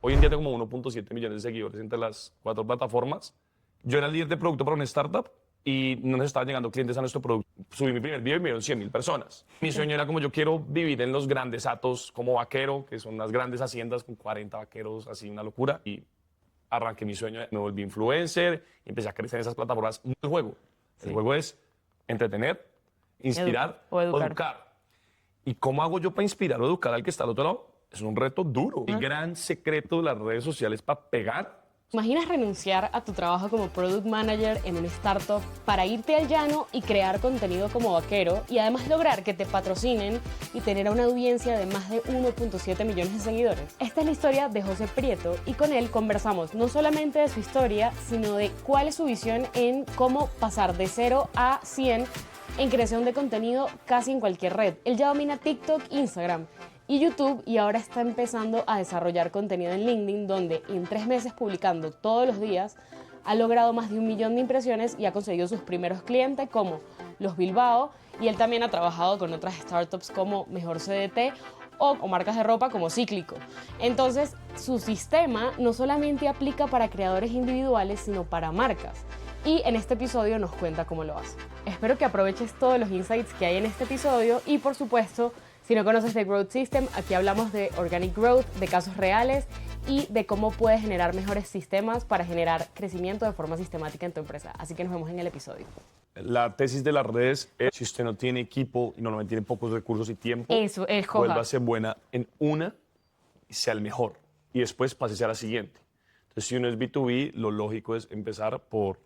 Hoy en día tengo como 1.7 millones de seguidores entre las 4 plataformas. Yo era el líder de producto para una startup y no nos estaban llegando clientes a nuestro producto. Subí mi primer video y me vieron 100.000 personas. Mi sueño era como yo quiero vivir en los grandes hatos como vaquero, que son unas grandes haciendas con 40 vaqueros, así una locura. Y arranqué mi sueño, me volví influencer y empecé a crecer en esas plataformas. El juego. El juego es entretener, inspirar o educar. educar. ¿Y cómo hago yo para inspirar o educar al que está al otro lado? Es un reto duro. El gran secreto de las redes sociales para pegar. ¿Imaginas renunciar a tu trabajo como product manager en una startup para irte al llano y crear contenido como vaquero y además lograr que te patrocinen y tener a una audiencia de más de 1.7 millones de seguidores? Esta es la historia de José Prieto y con él conversamos no solamente de su historia, sino de cuál es su visión en cómo pasar de 0 a 100 en creación de contenido casi en cualquier red. Él ya domina TikTok, Instagram y YouTube y ahora está empezando a desarrollar contenido en LinkedIn, donde en 3 meses publicando todos los días ha logrado más de 1 millón de impresiones y ha conseguido sus primeros clientes como los Bilbao, y él también ha trabajado con otras startups como Mejor CDT o marcas de ropa como Cíclico. Entonces, su sistema no solamente aplica para creadores individuales, sino para marcas. Y en este episodio nos cuenta cómo lo hace. Espero que aproveches todos los insights que hay en este episodio y, por supuesto, si no conoces The Growth System, aquí hablamos de organic growth, de casos reales y de cómo puedes generar mejores sistemas para generar crecimiento de forma sistemática en tu empresa. Así que nos vemos en el episodio. La tesis de las redes es, si usted no tiene equipo y normalmente tiene pocos recursos y tiempo, Eso, escoja. vuelva a ser buena en una y sea el mejor. Y después pase a la siguiente. Entonces, si uno es B2B, lo lógico es empezar por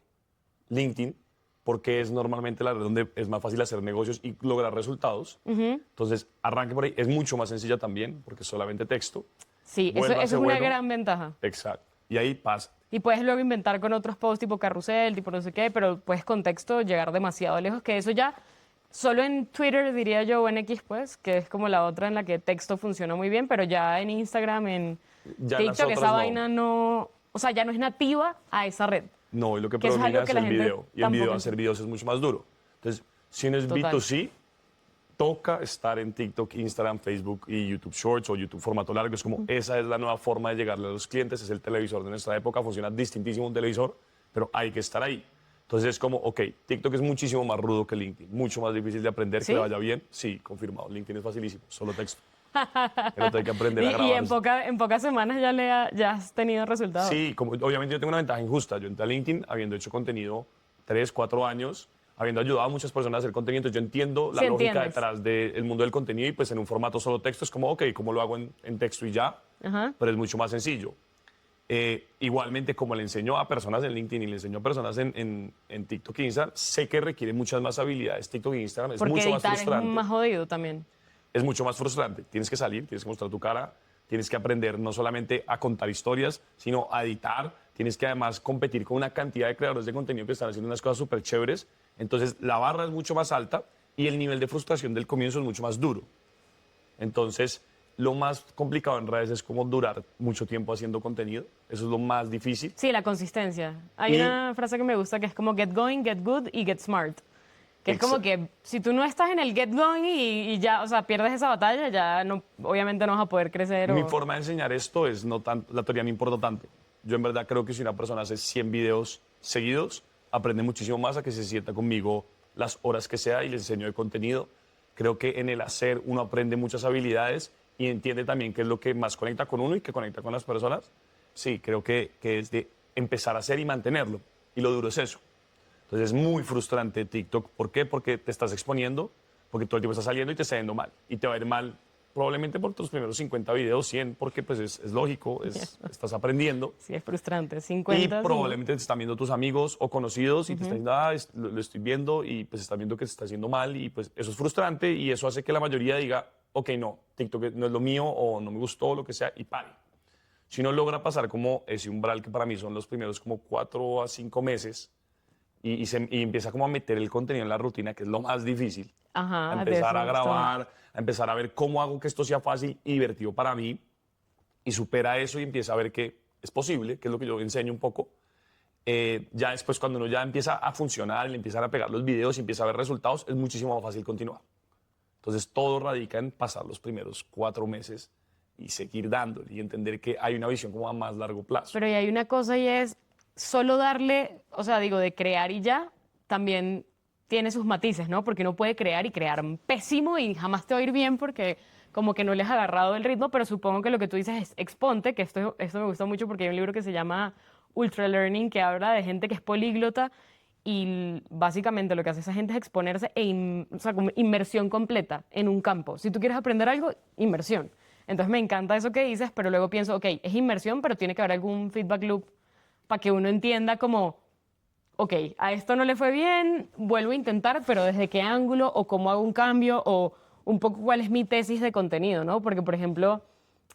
LinkedIn, porque es normalmente la red donde es más fácil hacer negocios y lograr resultados. Entonces, arranque por ahí. Es mucho más sencilla también, porque es solamente texto. Sí, eso es una gran ventaja. Exacto. Y ahí pasa. Y puedes luego inventar con otros posts tipo carrusel, tipo no sé qué, pero puedes con texto llegar demasiado lejos, que eso ya solo en Twitter, diría yo, o en X, pues, que es como la otra en la que texto funciona muy bien, pero ya en Instagram, en Ya las TikTok, otras esa no. vaina no, o sea, ya no es nativa a esa red. No, y lo que Que eso es predomina algo que es la el gente video. Y el tampoco video, hacer videos es mucho más duro. Entonces, si no es Total. B2C, toca estar en TikTok, Instagram, Facebook y YouTube Shorts o YouTube formato largo. Es como, esa es la nueva forma de llegarle a los clientes. Es el televisor de nuestra época. Funciona distintísimo un televisor, pero hay que estar ahí. Entonces es como, ok, TikTok es muchísimo más rudo que LinkedIn. Mucho más difícil de aprender, ¿Sí? que le vaya bien. Sí, confirmado. LinkedIn es facilísimo, solo texto. Pero hay que aprender a Y grabar. en pocas semanas ya has tenido resultados. Sí, como, obviamente yo tengo una ventaja injusta. Yo entré a LinkedIn habiendo hecho contenido 3, 4 años, habiendo ayudado a muchas personas a hacer contenido. Entonces yo entiendo la Sí, lógica entiendes. detrás del mundo del contenido y pues en un formato solo texto es como, ok, ¿cómo lo hago en texto y ya? Ajá. Pero es mucho más sencillo. Igualmente, como le enseño a personas en LinkedIn y le enseño a personas en TikTok e Instagram, sé que requiere muchas más habilidades. TikTok e Instagram es Porque mucho más editar es frustrante. más jodido también. Es mucho más frustrante. Tienes que salir, tienes que mostrar tu cara, tienes que aprender no solamente a contar historias, sino a editar. Tienes que además competir con una cantidad de creadores de contenido que están haciendo unas cosas súper chéveres. Entonces, la barra es mucho más alta y el nivel de frustración del comienzo es mucho más duro. Entonces, lo más complicado en redes es como durar mucho tiempo haciendo contenido. Eso es lo más difícil. Sí, la consistencia. Hay Y- una frase que me gusta que es como get going, get good y get smart. Que es como que si tú no estás en el get going y ya, o sea, pierdes esa batalla, ya no, obviamente no vas a poder crecer. Mi O... forma de enseñar esto es no tanto, la teoría no importa tanto. Yo en verdad creo que si una persona hace 100 videos seguidos, aprende muchísimo más a que se sienta conmigo las horas que sea y le enseño de contenido. Creo que en el hacer uno aprende muchas habilidades y entiende también qué es lo que más conecta con uno y que conecta con las personas. Sí, creo que es de empezar a hacer y mantenerlo. Y lo duro es eso. Entonces es muy frustrante TikTok. ¿Por qué? Porque te estás exponiendo, porque todo el tiempo estás saliendo y te está yendo mal. Y te va a ir mal probablemente por tus primeros 50 videos, 100, porque pues es lógico, estás aprendiendo. Sí, es frustrante. Y 50. probablemente te están viendo tus amigos o conocidos y te están diciendo, lo estoy viendo y pues están viendo que se está haciendo mal y pues eso es frustrante y eso hace que la mayoría diga, ok, no, TikTok no es lo mío o no me gustó, lo que sea, y pare. Si uno logra pasar como ese umbral que para mí son los primeros como 4 a 5 meses y empieza como a meter el contenido en la rutina, que es lo más difícil, Ajá, a de empezar eso a grabar, a empezar a ver cómo hago que esto sea fácil y divertido para mí y supera eso y empieza a ver que es posible, que es lo que yo enseño un poco. Ya después cuando uno ya empieza a funcionar, le empiezan a pegar los videos y empieza a ver resultados, es muchísimo más fácil continuar. Entonces todo radica en pasar los primeros 4 meses y seguir dándole y entender que hay una visión como a más largo plazo. Pero y hay una cosa y es solo darle, o sea, digo, de crear y ya, también tiene sus matices, ¿no? Porque uno puede crear y crear pésimo y jamás te va a ir bien porque como que no le has agarrado el ritmo, pero supongo que lo que tú dices es exponte, que esto me gusta mucho porque hay un libro que se llama Ultra Learning que habla de gente que es políglota y básicamente lo que hace esa gente es exponerse o sea, como inmersión completa en un campo. Si tú quieres aprender algo, inmersión. Entonces me encanta eso que dices, pero luego pienso, ok, es inmersión, pero tiene que haber algún feedback loop para que uno entienda como, ok, a esto no le fue bien, vuelvo a intentar, pero desde qué ángulo o cómo hago un cambio o un poco cuál es mi tesis de contenido, ¿no? Porque, por ejemplo,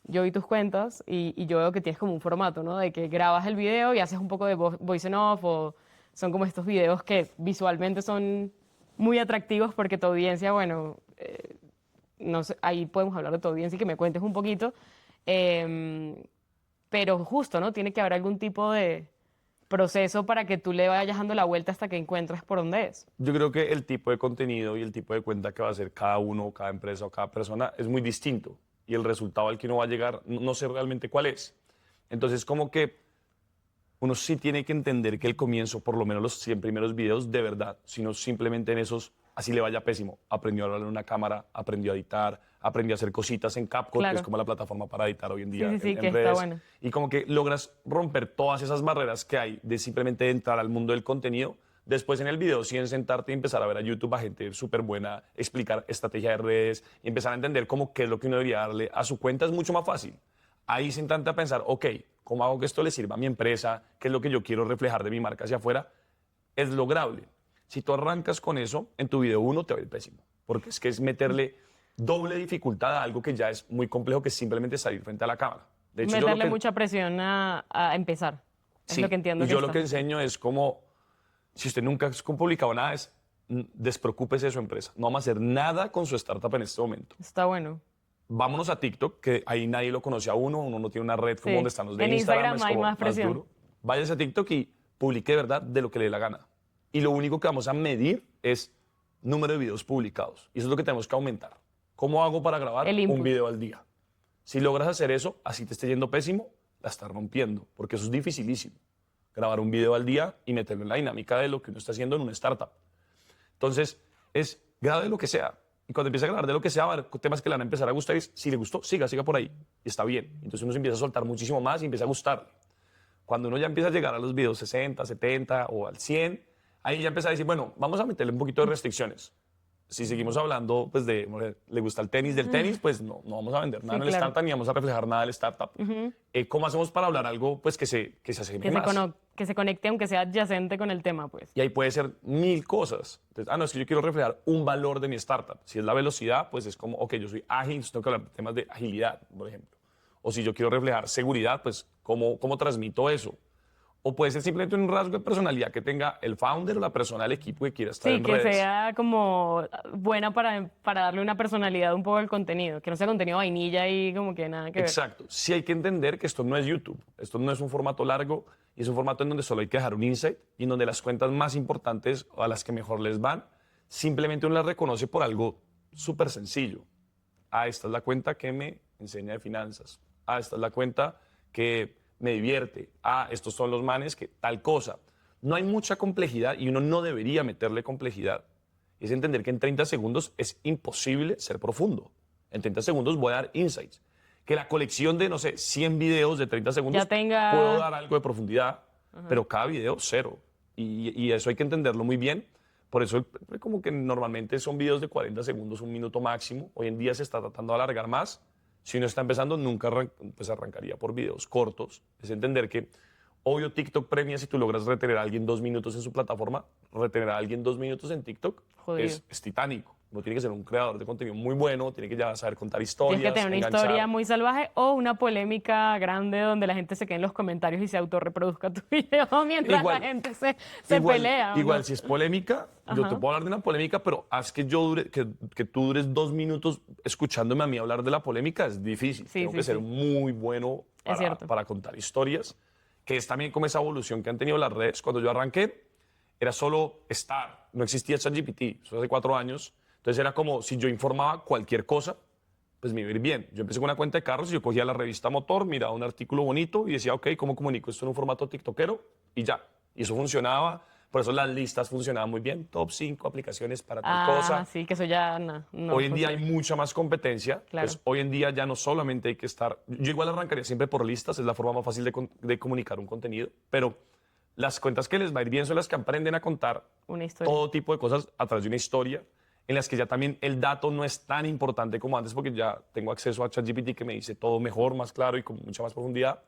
yo vi tus cuentas y yo veo que tienes como un formato, ¿no? De que grabas el video y haces un poco de voice and off o son como estos videos que visualmente son muy atractivos porque tu audiencia, bueno, no sé, ahí podemos hablar de tu audiencia y que me cuentes un poquito, pero justo, ¿no? Tiene que haber algún tipo de proceso para que tú le vayas dando la vuelta hasta que encuentres por dónde es. Yo creo que el tipo de contenido y el tipo de cuenta que va a hacer cada uno, cada empresa o cada persona es muy distinto y el resultado al que uno va a llegar no sé realmente cuál es. Entonces, como que uno sí tiene que entender que el comienzo, por lo menos los 100 primeros videos, de verdad, sino simplemente en esos, así le vaya pésimo, aprendió a hablar en una cámara, aprendió a editar, aprendió a hacer cositas en CapCut, Claro. que es como la plataforma para editar hoy en día Sí, en que está redes. bueno. Y como que logras romper todas esas barreras que hay de simplemente entrar al mundo del contenido. Después en el video, sí, en sentarte y empezar a ver a YouTube a gente súper buena, explicar estrategia de redes y empezar a entender cómo qué es lo que uno debería darle a su cuenta es mucho más fácil. Ahí sentarte a pensar, ok, ¿cómo hago que esto le sirva a mi empresa? ¿Qué es lo que yo quiero reflejar de mi marca hacia afuera? Es lograble. Si tú arrancas con eso, en tu video 1 te va a ir pésimo. Porque es que es meterle doble dificultad a algo que ya es muy complejo, que es simplemente salir frente a la cámara. De hecho, Meterle mucha presión a empezar. Es sí, lo que entiendo. y yo lo que enseño es como, si usted nunca ha publicado nada, es despreocúpese de su empresa. No vamos a hacer nada con su startup en este momento. Está bueno. Vámonos a TikTok, que ahí nadie lo conoce a uno no tiene una red como Sí. donde están los de En Instagram, Instagram es hay como más presión. duro. Váyase a TikTok y publique de verdad de lo que le dé la gana. Y lo único que vamos a medir es número de videos publicados. Y eso es lo que tenemos que aumentar. ¿Cómo hago para grabar El input. un video al día? Si logras hacer eso, así te esté yendo pésimo, la estás rompiendo, porque eso es dificilísimo. Grabar un video al día y meterlo en la dinámica de lo que uno está haciendo en una startup. Entonces, es grabe lo que sea. Y cuando empieza a grabar de lo que sea, va a haber temas que le van a empezar a gustar. Y si le gustó, siga por ahí. Y está bien. Entonces uno se empieza a soltar muchísimo más y empieza a gustarle. Cuando uno ya empieza a llegar a los videos 60, 70 o al 100, ahí ya empieza a decir, bueno, vamos a meterle un poquito de restricciones. Si seguimos hablando pues de, le gusta el tenis, del tenis, pues no vamos a vender nada Sí, en el claro. startup ni vamos a reflejar nada del startup. ¿Cómo hacemos para hablar algo pues que se asemeje más? Que se conecte aunque sea adyacente con el tema, pues. Y ahí puede ser 1000 cosas. Entonces, no, es que yo quiero reflejar un valor de mi startup. Si es la velocidad, pues es como, ok, yo soy ágil, entonces tengo que hablar de temas de agilidad, por ejemplo. O si yo quiero reflejar seguridad, pues ¿cómo transmito eso? O puede ser simplemente un rasgo de personalidad que tenga el founder o la persona del equipo que quiera estar Sí, en que redes. sea como buena para darle una personalidad un poco al contenido. Que no sea contenido vainilla y como que nada que ver. Exacto. Sí hay que entender que esto no es YouTube. Esto no es un formato largo y es un formato en donde solo hay que dejar un insight y en donde las cuentas más importantes o a las que mejor les van, simplemente uno las reconoce por algo súper sencillo. Ah, esta es la cuenta que me enseña de finanzas. Ah, esta es la cuenta que me divierte. Ah, estos son los manes que tal cosa. No hay mucha complejidad y uno no debería meterle complejidad. Es entender que en 30 segundos es imposible ser profundo. En 30 segundos voy a dar insights. Que la colección de, no sé, 100 videos de 30 segundos Ya tenga- puedo dar algo de profundidad, pero cada video cero. Y eso hay que entenderlo muy bien. Por eso como que normalmente son videos de 40 segundos, un minuto máximo. Hoy en día se está tratando de alargar más. Si uno está empezando, nunca pues arrancaría por videos cortos. Es entender que, obvio, TikTok premia si tú logras retener a alguien 2 minutos en su plataforma. Retener a alguien 2 minutos en TikTok Jodido. es titánico. Uno tiene que ser un creador de contenido muy bueno, tiene que ya saber contar historias, Tienes que tener una enganchar. historia muy salvaje o una polémica grande donde la gente se quede en los comentarios y se autorreproduzca tu video mientras Igual- la gente se pelea. ¿o Igual, no? si es polémica, yo te puedo hablar de una polémica, pero haz que que tú dures 2 minutos escuchándome a mí hablar de la polémica es difícil. Sí, Tengo sí, que ser sí. muy bueno Es cierto. para contar historias, que es también como esa evolución que han tenido las redes. Cuando yo arranqué, era solo estar, no existía ChatGPT, eso hace 4 años. Entonces era como si yo informaba cualquier cosa, pues me iba a ir bien. Yo empecé con una cuenta de carros y yo cogía la revista Motor, miraba un artículo bonito y decía, ok, ¿cómo comunico esto en un formato tiktokero? Y ya. Y eso funcionaba. Por eso las listas funcionaban muy bien. Top 5 aplicaciones para tal cosa. Sí, que eso ya no Hoy en día hay funciona. mucha más competencia. Claro. Pues hoy en día ya no solamente hay que estar... Yo igual arrancaría siempre por listas, es la forma más fácil de comunicar un contenido. Pero las cuentas que les va a ir bien son las que aprenden a contar Una historia. todo tipo de cosas a través de una historia, en las que ya también el dato no es tan importante como antes, porque ya tengo acceso a ChatGPT que me dice todo mejor, más claro y con mucha más profundidad,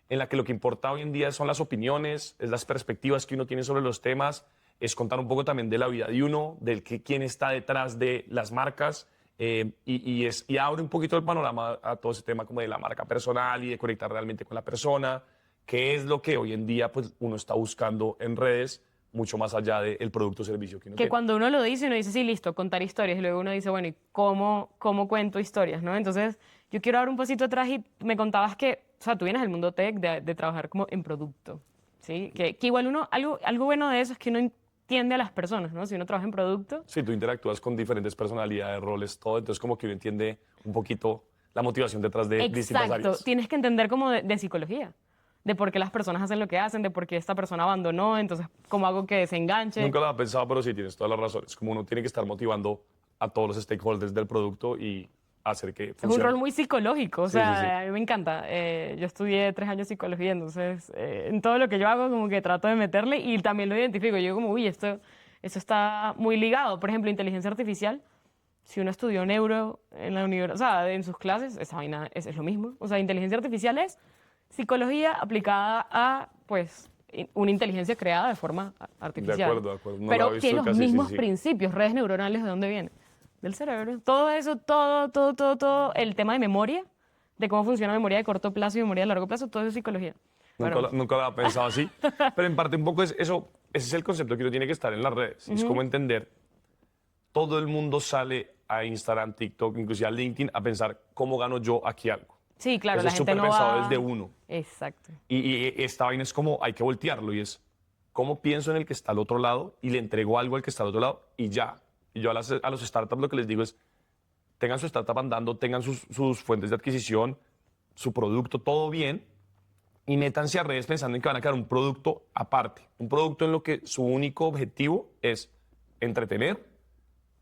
en la que lo que importa hoy en día son las opiniones, es las perspectivas que uno tiene sobre los temas, es contar un poco también de la vida de uno, del que quién está detrás de las marcas, y abre un poquito el panorama a todo ese tema como de la marca personal y de conectar realmente con la persona, que es lo que hoy en día pues, uno está buscando en redes, mucho más allá del producto o servicio que uno Que tiene. cuando uno lo dice, uno dice, sí, listo, contar historias. Y luego uno dice, bueno, ¿y cómo cuento historias, no? Entonces, yo quiero dar un pasito atrás y me contabas que, o sea, tú vienes del mundo tech de trabajar como en producto, ¿sí? Que igual algo bueno de eso es que uno entiende a las personas, ¿no? Si uno trabaja en producto. Sí, tú interactúas con diferentes personalidades, roles, todo, entonces como que uno entiende un poquito la motivación detrás de distintas Exacto, áreas. tienes que entender como de psicología, de por qué las personas hacen lo que hacen, de por qué esta persona abandonó, entonces, ¿cómo hago que se enganche? Nunca lo había pensado, pero sí tienes todas las razones. Como uno tiene que estar motivando a todos los stakeholders del producto y hacer que Es funcione. un rol muy psicológico, o Sí, sea, sí, sí. a mí me encanta. Yo estudié 3 años psicología, entonces en todo lo que yo hago como que trato de meterle y también lo identifico. Yo digo como, uy, esto está muy ligado. Por ejemplo, inteligencia artificial, si uno estudió neuro en la universidad, o sea, en sus clases, esa vaina es lo mismo. O sea, inteligencia artificial es psicología aplicada a, pues, una inteligencia creada de forma artificial. De acuerdo. No lo Pero había visto tiene los casi, sí, mismos sí. principios, redes neuronales, ¿de dónde viene? Del cerebro. Todo eso, todo, el tema de memoria, de cómo funciona la memoria de corto plazo y memoria de largo plazo, todo eso es psicología. Bueno, Nunca lo había pensado así. Pero en parte un poco es eso, ese es el concepto que uno tiene que estar en las redes. Es como entender, todo el mundo sale a Instagram, TikTok, inclusive a LinkedIn, a pensar cómo gano yo aquí algo. sí, claro, Eso la es gente súper no pensado va... desde uno. Exacto. Y esta vaina es como, hay que voltearlo y es, ¿cómo pienso en el que está al otro lado y le entrego algo al que está al otro lado y ya? Y yo a los startups lo que les digo es, tengan su startup andando, tengan sus fuentes de adquisición, su producto, todo bien, y métanse a redes pensando en que van a crear un producto aparte. Un producto en lo que su único objetivo es entretener,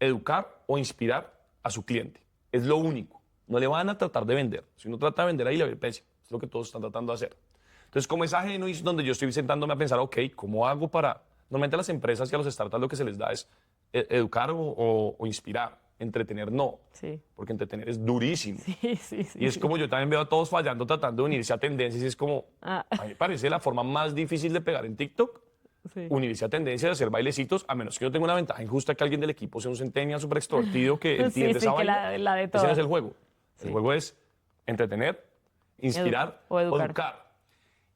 educar o inspirar a su cliente. Es lo único. No le van a tratar de vender. Si uno trata de vender ahí, le va a ir pésimo. Es lo que todos están tratando de hacer. Entonces, como es ajeno y es donde yo estoy sentándome a pensar, ok, ¿cómo hago para...? Normalmente a las empresas y a los startups lo que se les da es educar o inspirar. Entretener no, Sí. porque entretener es durísimo. Sí. Y es como yo también veo a todos fallando tratando de unirse a tendencias y es como, Ah. a mí me parece la forma más difícil de pegar en TikTok, Sí. unirse a tendencias, hacer bailecitos, a menos que yo tenga una ventaja injusta que alguien del equipo sea un centennial súper extrovertido que entiende sí, esa que vaina. la de Ese no todas. es el juego. Sí. El juego es entretener, inspirar O educar.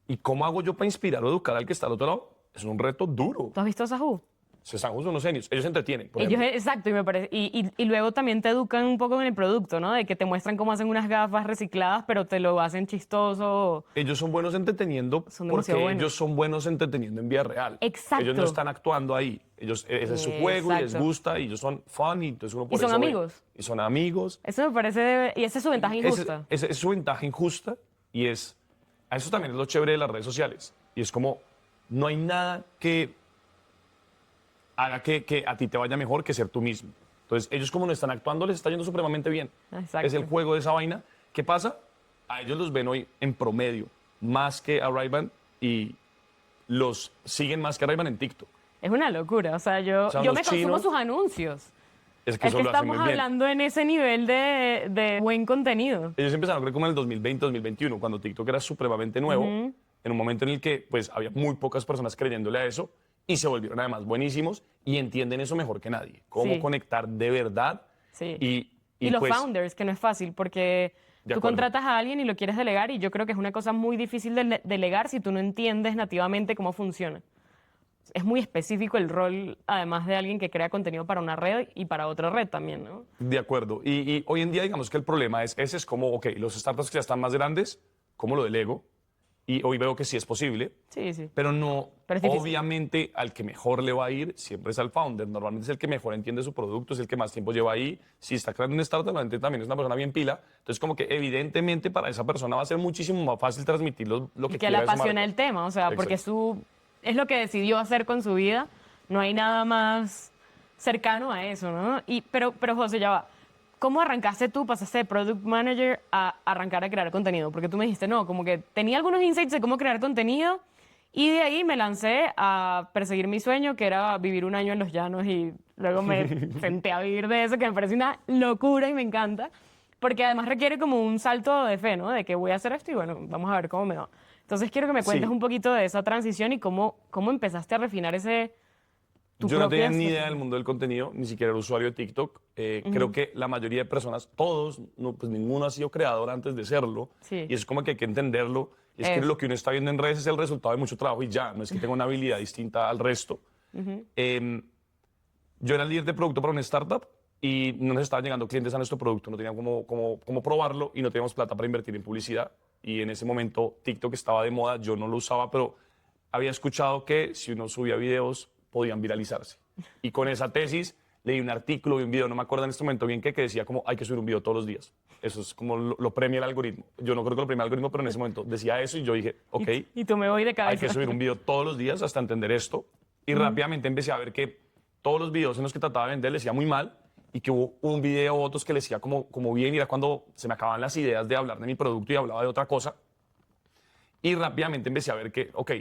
¿Y cómo hago yo para inspirar o educar al que está al otro lado? Es un reto duro. ¿Tú has visto a Sajú? Se están justo unos genios. Ellos entretienen. Por Ellos, ejemplo. exacto, y me parece. Y luego también te educan un poco en el producto, ¿no? De que te muestran cómo hacen unas gafas recicladas, pero te lo hacen chistoso. Ellos son buenos entreteniendo Son porque demasiado buenos. ellos son buenos entreteniendo en vida real. Exacto. Ellos no están actuando ahí. Ese es su juego y les Exacto. gusta y ellos son fun y entonces uno por Y son eso ve. amigos. Y son amigos. Eso me parece. Y esa es su ventaja injusta. Esa es su ventaja injusta y a eso también es lo chévere de las redes sociales. Y es como, no hay nada que haga que a ti te vaya mejor que ser tú mismo. Entonces, ellos como no están actuando, les está yendo supremamente bien. Exacto. Es el juego de esa vaina. ¿Qué pasa? A ellos los ven hoy en promedio, más que a Ray-Ban y los siguen más que a Ray-Ban en TikTok. Es una locura. O sea, yo sea, me los consumo chinos- sus anuncios. Es que Es eso que lo hacen estamos muy bien. hablando en ese nivel de buen contenido. Ellos empezaron, creo, como en el 2020, 2021, cuando TikTok era supremamente nuevo, en un momento en el que pues, había muy pocas personas creyéndole a eso y se volvieron además buenísimos y entienden eso mejor que nadie. Cómo Sí. conectar de verdad. Sí. Y los pues, founders, que no es fácil, porque De tú acuerdo. contratas a alguien y lo quieres delegar y yo creo que es una cosa muy difícil de delegar si tú no entiendes nativamente cómo funciona. Es muy específico el rol, además de alguien que crea contenido para una red y para otra red también, ¿no? De acuerdo. Y hoy en día, digamos que el problema ese es como, ok, los startups que ya están más grandes, ¿cómo lo delego? Y hoy veo que sí es posible, Sí, sí. pero no, Pero es difícil. obviamente al que mejor le va a ir siempre es al founder. Normalmente es el que mejor entiende su producto, es el que más tiempo lleva ahí. Si está creando una startup, normalmente también es una persona bien pila. Entonces, como que evidentemente para esa persona va a ser muchísimo más fácil transmitir lo Y que que le quiera de su apasiona marca. el tema, o sea, porque es lo que decidió hacer con su vida. No hay nada más cercano a eso, ¿no? Pero José, ya va. ¿Cómo arrancaste tú, pasaste de Product Manager a arrancar a crear contenido? Porque tú me dijiste, no, como que tenía algunos insights de cómo crear contenido y de ahí me lancé a perseguir mi sueño, que era vivir un año en los llanos y luego me senté a vivir de eso, que me parece una locura y me encanta, porque además requiere como un salto de fe, ¿no? De que voy a hacer esto y bueno, vamos a ver cómo me va. Entonces quiero que me cuentes Sí. un poquito de esa transición y cómo empezaste a refinar tu Yo no propia tenía ni idea estrategia. del mundo del contenido, ni siquiera era usuario de TikTok. Creo que la mayoría de personas, todos, no, pues ninguno ha sido creador antes de serlo. Sí. Y es como que hay que entenderlo. Y es que Eso. lo que uno está viendo en redes es el resultado de mucho trabajo y ya, no es que tenga una habilidad distinta al resto. Yo era el líder de producto para una startup y no nos estaban llegando clientes a nuestro producto, no teníamos cómo probarlo y no teníamos plata para invertir en publicidad. Y en ese momento TikTok estaba de moda, yo no lo usaba, pero había escuchado que si uno subía videos podían viralizarse. Y con esa tesis leí un artículo y un video, no me acuerdo en este momento bien qué, que decía como hay que subir un video todos los días. Eso es como lo premia el algoritmo. Yo no creo que lo premia el algoritmo, pero en ese momento decía eso y yo dije, ok, Y tú me voy de hay cabeza. que subir un video todos los días hasta entender esto. Y rápidamente empecé a ver que todos los videos en los que trataba de vender les decía muy mal y que hubo un video o otros que les decía como bien. Y era cuando se me acababan las ideas de hablar de mi producto y hablaba de otra cosa. Y rápidamente empecé a ver que, ok,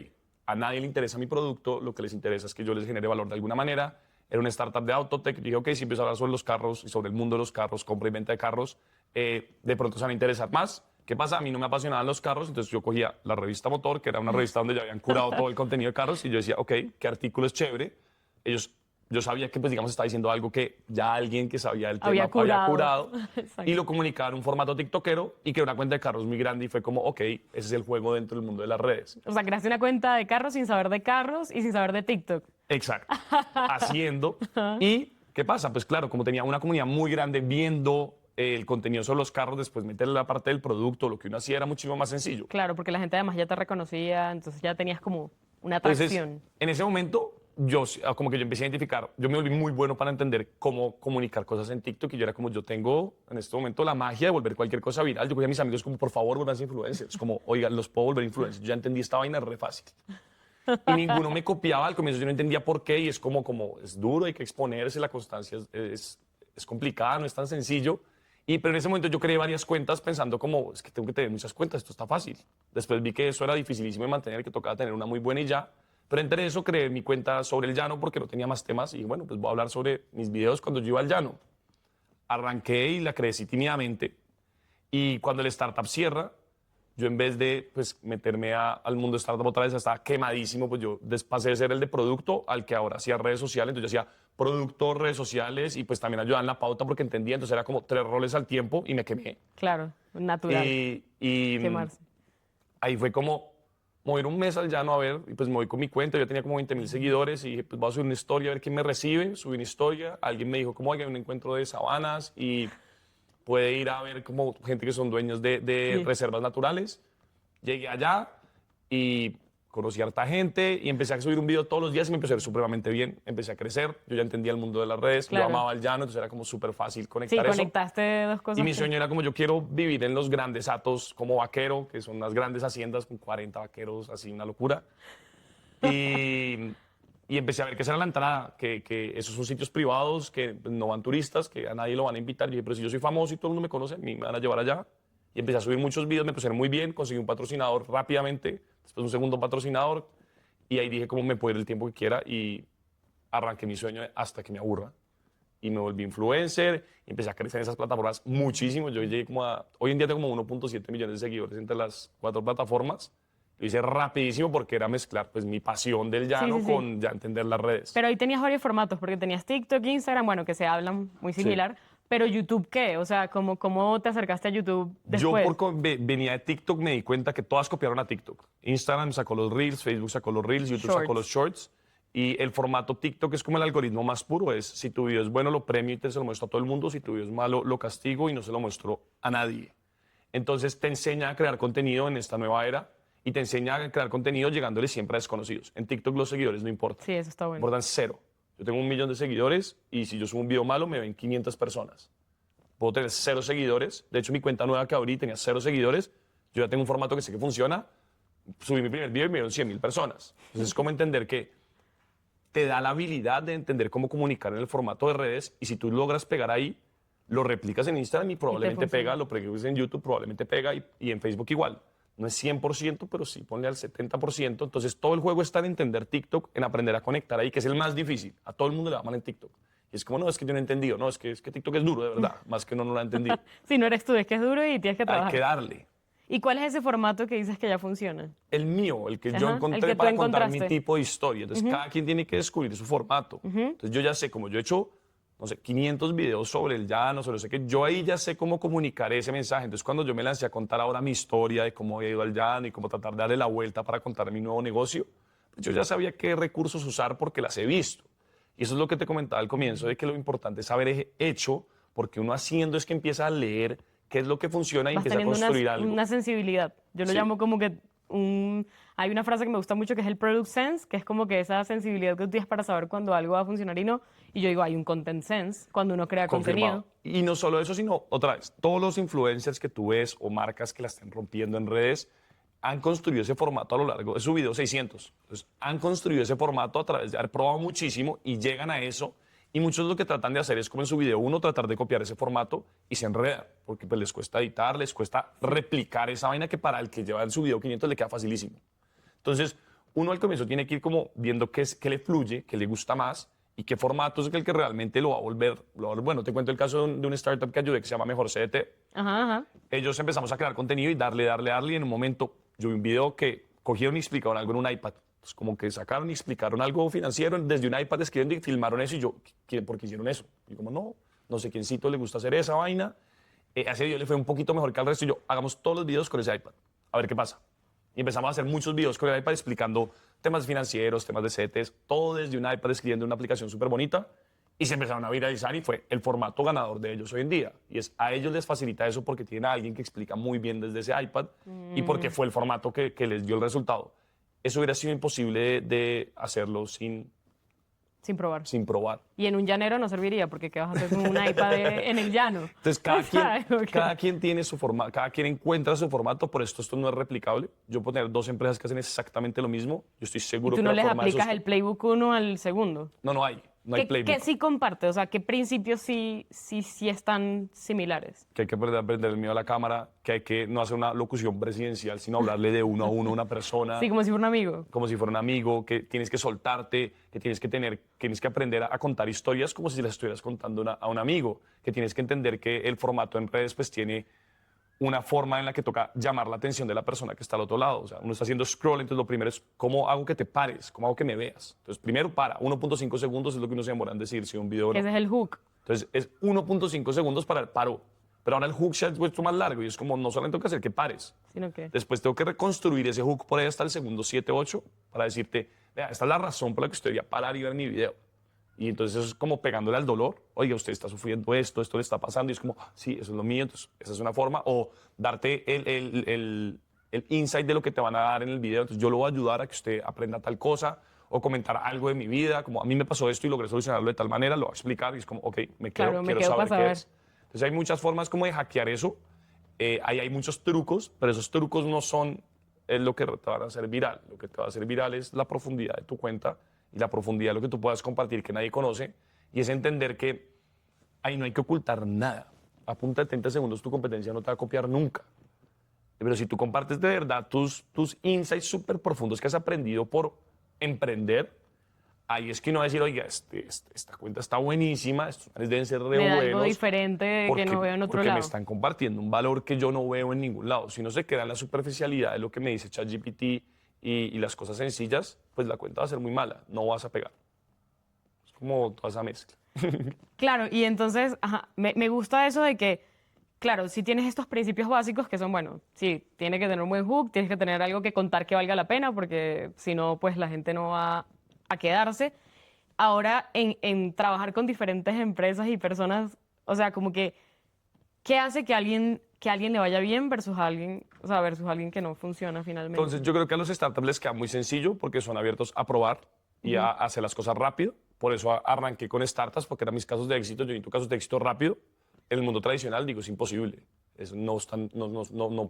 a nadie le interesa mi producto, lo que les interesa es que yo les genere valor de alguna manera. Era una startup de autotech. Dije, ok, si empiezo a hablar sobre los carros y sobre el mundo de los carros, compra y venta de carros, de pronto se van a interesar más. ¿Qué pasa? A mí no me apasionaban los carros, entonces yo cogía la revista Motor, que era una revista donde ya habían curado todo el contenido de carros, y yo decía, ok, ¿qué artículo es chévere? Yo sabía que, pues, digamos, estaba diciendo algo que ya alguien que sabía del tema Había había curado. curado, Exacto. y lo comunicaba en un formato tiktokero, y creé una cuenta de carros muy grande, y fue como, ok, ese es el juego dentro del mundo de las redes. O sea, creaste una cuenta de carros sin saber de carros y sin saber de TikTok. Exacto. Haciendo. ¿Y qué pasa? Pues claro, como tenía una comunidad muy grande viendo el contenido sobre los carros, después meterle la parte del producto, lo que uno hacía era muchísimo más sencillo. Claro, porque la gente además ya te reconocía, entonces ya tenías como una Entonces, atracción. en ese momento, como que yo empecé a identificar, yo me volví muy bueno para entender cómo comunicar cosas en TikTok y yo era como, yo tengo en este momento la magia de volver cualquier cosa viral. Yo cogía a mis amigos como, por favor, vuelvan influencers. Como, oiga, los puedo volver influencers. Yo ya entendí esta vaina re fácil. Y ninguno me copiaba al comienzo, yo no entendía por qué y es como es duro, hay que exponerse, la constancia es complicada, no es tan sencillo. Pero en ese momento yo creé varias cuentas pensando como, es que tengo que tener muchas cuentas, esto está fácil. Después vi que eso era dificilísimo de mantener, que tocaba tener una muy buena y ya. Pero entre eso creé mi cuenta sobre el llano porque no tenía más temas y bueno, pues voy a hablar sobre mis videos cuando yo iba al llano. Arranqué y la crecí tímidamente y cuando el startup cierra, yo en vez de pues, meterme al mundo startup otra vez, estaba quemadísimo, pues yo pasé de ser el de producto al que ahora hacía redes sociales, entonces yo hacía producto, redes sociales y pues también ayudaba en la pauta porque entendía, entonces era como 3 roles al tiempo y me quemé. Claro, natural. Y Quemarse. ahí fue como mover un mes al llano a ver, y pues me voy con mi cuenta, yo tenía como 20.000 seguidores y dije, pues voy a subir una historia a ver quién me recibe, subí una historia, alguien me dijo como, oiga, hay un encuentro de sabanas y puede ir a ver como gente que son dueños de Sí. reservas naturales. Llegué allá y conocí a harta gente y empecé a subir un video todos los días y me empecé a ir supremamente bien. Empecé a crecer, yo ya entendía el mundo de las redes, Claro. yo amaba el llano, entonces era como súper fácil Sí, conectar eso. conectaste dos cosas. Y mi sueño era como yo quiero vivir en los grandes hatos como vaquero, que son unas grandes haciendas con 40 vaqueros, así una locura. Y empecé a ver que esa era la entrada, que esos son sitios privados, que pues, no van turistas, que a nadie lo van a invitar. Y dije, pero si yo soy famoso y todo el mundo me conoce, a mí me van a llevar allá. Y empecé a subir muchos videos, me pusieron muy bien, conseguí un patrocinador rápidamente, después un segundo patrocinador. Y ahí dije, cómo me puedo ir el tiempo que quiera. Y arranqué mi sueño hasta que me aburra. Y me volví influencer y empecé a crecer en esas plataformas muchísimo. Yo llegué como a... Hoy en día tengo como 1.7 millones de seguidores entre las 4 plataformas. Lo hice rapidísimo porque era mezclar pues mi pasión del llano sí. con ya entender las redes. Pero ahí tenías varios formatos, porque tenías TikTok, Instagram, bueno, que se hablan muy similar. Pero YouTube, ¿qué? O sea, ¿cómo te acercaste a YouTube después? Yo venía de TikTok, me di cuenta que todas copiaron a TikTok. Instagram sacó los Reels, Facebook sacó los Reels, YouTube Shorts. sacó los Shorts. Y el formato TikTok es como el algoritmo más puro. Es si tu video es bueno, lo premio y te se lo muestro a todo el mundo. Si tu video es malo, lo castigo y no se lo muestro a nadie. Entonces te enseña a crear contenido en esta nueva era. y te enseña a crear contenido llegándole siempre a desconocidos. En TikTok los seguidores no importan. Sí, eso está bueno. Importan cero. Yo tengo 1 millón de seguidores y si yo subo un video malo me ven 500 personas. Puedo tener 0 seguidores. De hecho, mi cuenta nueva que abrí tenía 0 seguidores. Yo ya tengo un formato que sé que funciona. Subí mi primer video y me vieron 100.000 personas. Entonces es como entender que te da la habilidad de entender cómo comunicar en el formato de redes y si tú logras pegar ahí, lo replicas en Instagram y probablemente funciona. pega, lo pegas en YouTube, probablemente pega y en Facebook igual. No es 100%, pero sí ponle al 70%. Entonces todo el juego está en entender TikTok, en aprender a conectar ahí, que es el más difícil. A todo el mundo le va mal en TikTok. Y es como, no, es que yo no he entendido, no, es que TikTok es duro, de verdad, más que no lo ha entendido. Si no eres tú, es que es duro y tienes que Hay trabajar. que darle. ¿Y cuál es ese formato que dices que ya funciona? El mío, el que Ajá, yo el encontré que tú para contar mi encontraste. tipo de historia. Entonces, cada quien tiene que descubrir su formato. Entonces, yo ya sé, como yo he hecho, no sé, 500 videos sobre el llano, sobre no sé qué, yo ahí ya sé cómo comunicar ese mensaje. Entonces, cuando yo me lancé a contar ahora mi historia de cómo he ido al llano y cómo tratar de darle la vuelta para contar mi nuevo negocio, pues yo ya sabía qué recursos usar porque las he visto. Y eso es lo que te comentaba al comienzo, de que lo importante es haber hecho, porque uno haciendo es que empieza a leer qué es lo que funciona y Vas empieza a teniendo construir algo. una sensibilidad. Yo lo Sí. llamo como que hay una frase que me gusta mucho que es el product sense, que es como que esa sensibilidad que tú tienes para saber cuando algo va a funcionar y no. Y yo digo, hay un content sense cuando uno crea Confirmado. contenido. Y no solo eso, sino otra vez, todos los influencers que tú ves o marcas que la estén rompiendo en redes han construido ese formato a lo largo. He subido 600. Entonces, han construido ese formato a través de haber probado muchísimo y llegan a eso. Y muchos lo que tratan de hacer es, como en su video uno, tratar de copiar ese formato y se enredan, porque pues, les cuesta editar, les cuesta replicar esa vaina que para el que lleva en su video 500 le queda facilísimo. Entonces, uno al comienzo tiene que ir como viendo qué le fluye, qué le gusta más y qué formato es el que realmente lo va a volver. Bueno, te cuento el caso de un startup que ayudé que se llama Mejor CDT. Ajá, ajá. Ellos empezamos a crear contenido y darle. Y en un momento yo vi un video que cogieron y explicaron algo en un iPad. Entonces, como que sacaron y explicaron algo financiero desde un iPad escribiendo y filmaron eso. Y yo, ¿por qué hicieron eso? Y como, no sé quiéncito le gusta hacer esa vaina. A ese video le fue un poquito mejor que al resto. Y yo, hagamos todos los videos con ese iPad. A ver qué pasa. Y empezamos a hacer muchos videos con el iPad explicando temas financieros, temas de CTs, todo desde un iPad escribiendo una aplicación súper bonita. Y se empezaron a viralizar y fue el formato ganador de ellos hoy en día. Y a ellos les facilita eso porque tienen a alguien que explica muy bien desde ese iPad y porque fue el formato que les dio el resultado. Eso hubiera sido imposible de hacerlo sin Sin probar. probar. Y en un llanero no serviría porque ¿qué vas a hacer con un iPad en el llano? Entonces, ¿Sabes? cada quien tiene su formato, cada quien encuentra su formato, por esto no es replicable. Yo puedo tener 2 empresas que hacen exactamente lo mismo. Yo estoy ¿Y seguro tú que no la les forma de aplicas esos- el playbook uno al segundo? No hay playbook. ¿Qué sí comparte? O sea, ¿qué principios sí están similares? Que hay que aprender el miedo a la cámara, que hay que no hacer una locución presidencial, sino hablarle de uno a uno a una persona. Sí, como si fuera un amigo. Como si fuera un amigo, que tienes que soltarte, que tienes que aprender a contar historias como si las estuvieras contando a un amigo, que tienes que entender que el formato en redes pues tiene una forma en la que toca llamar la atención de la persona que está al otro lado. O sea, uno está haciendo scroll, entonces lo primero es cómo hago que te pares, cómo hago que me veas. Entonces, primero para, 1.5 segundos es lo que uno se demora en decir si un video o no. Ese es el hook. Entonces, es 1.5 segundos para el paro. Pero ahora el hook se ha vuelto más largo y es como no solamente tengo que hacer que pares. Sino que... Después tengo que reconstruir ese hook por ahí hasta el segundo 7, 8 para decirte, vea, esta es la razón por la que usted debería parar y ver mi video. Y entonces eso es como pegándole al dolor. Oiga, usted está sufriendo esto le está pasando. Y es como, sí, eso es lo mío. Entonces, esa es una forma. O darte el insight de lo que te van a dar en el video. Entonces, yo lo voy a ayudar a que usted aprenda tal cosa. O comentar algo de mi vida. Como a mí me pasó esto y logré solucionarlo de tal manera. Lo voy a explicar y es como, ok, Claro, me quiero quedo saber para qué saber. es. Entonces, hay muchas formas como de hackear eso. Ahí hay muchos trucos, pero esos trucos no son lo que te van a hacer viral. Lo que te va a hacer viral es la profundidad de tu cuenta y la profundidad de lo que tú puedas compartir que nadie conoce. Y es entender que ahí no hay que ocultar nada. A punta de 30 segundos tu competencia no te va a copiar nunca. Pero si tú compartes de verdad tus insights súper profundos que has aprendido por emprender, ahí es que uno va a decir, oiga, esta cuenta está buenísima, estos manes deben ser re Me da algo buenos. diferente que no veo en otro Porque lado. me están compartiendo un valor que yo no veo en ningún lado. Si no se queda en la superficialidad de lo que me dice ChatGPT y las cosas sencillas, pues la cuenta va a ser muy mala, no vas a pegar. Es como toda esa mezcla. Claro, y entonces, ajá, me gusta eso de que, claro, si tienes estos principios básicos que son, bueno, sí, tiene que tener un buen hook, tienes que tener algo que contar que valga la pena, porque si no, pues la gente no va a quedarse. Ahora, en trabajar con diferentes empresas y personas, o sea, como que, ¿qué hace que que a alguien le vaya bien versus alguien, o sea, versus alguien que no funciona finalmente? Entonces, yo creo que a los startups les queda muy sencillo porque son abiertos a probar y a hacer las cosas rápido. Por eso arranqué con startups, porque eran mis casos de éxito. Yo necesito casos de éxito rápido. En el mundo tradicional, digo, es imposible. No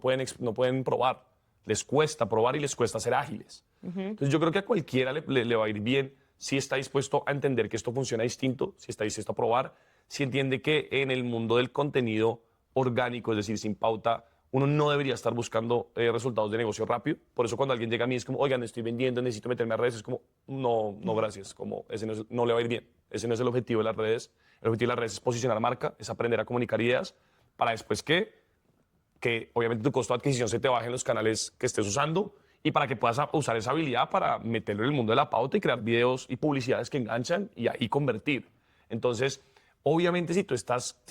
pueden probar. Les cuesta probar y les cuesta ser ágiles. Entonces, yo creo que a cualquiera le va a ir bien si está dispuesto a entender que esto funciona distinto, si está dispuesto a probar, si entiende que en el mundo del contenido orgánico, es decir, sin pauta, uno no debería estar buscando resultados de negocio rápido. Por eso cuando alguien llega a mí es como, oigan, estoy vendiendo, necesito meterme a redes, es como, no, gracias, como ese no le va a ir bien. Ese no es el objetivo de las redes. El objetivo de las redes es posicionar marca, es aprender a comunicar ideas para después que obviamente tu costo de adquisición se te baje en los canales que estés usando y para que puedas usar esa habilidad para meterlo en el mundo de la pauta y crear videos y publicidades que enganchan y ahí convertir. Entonces, obviamente, si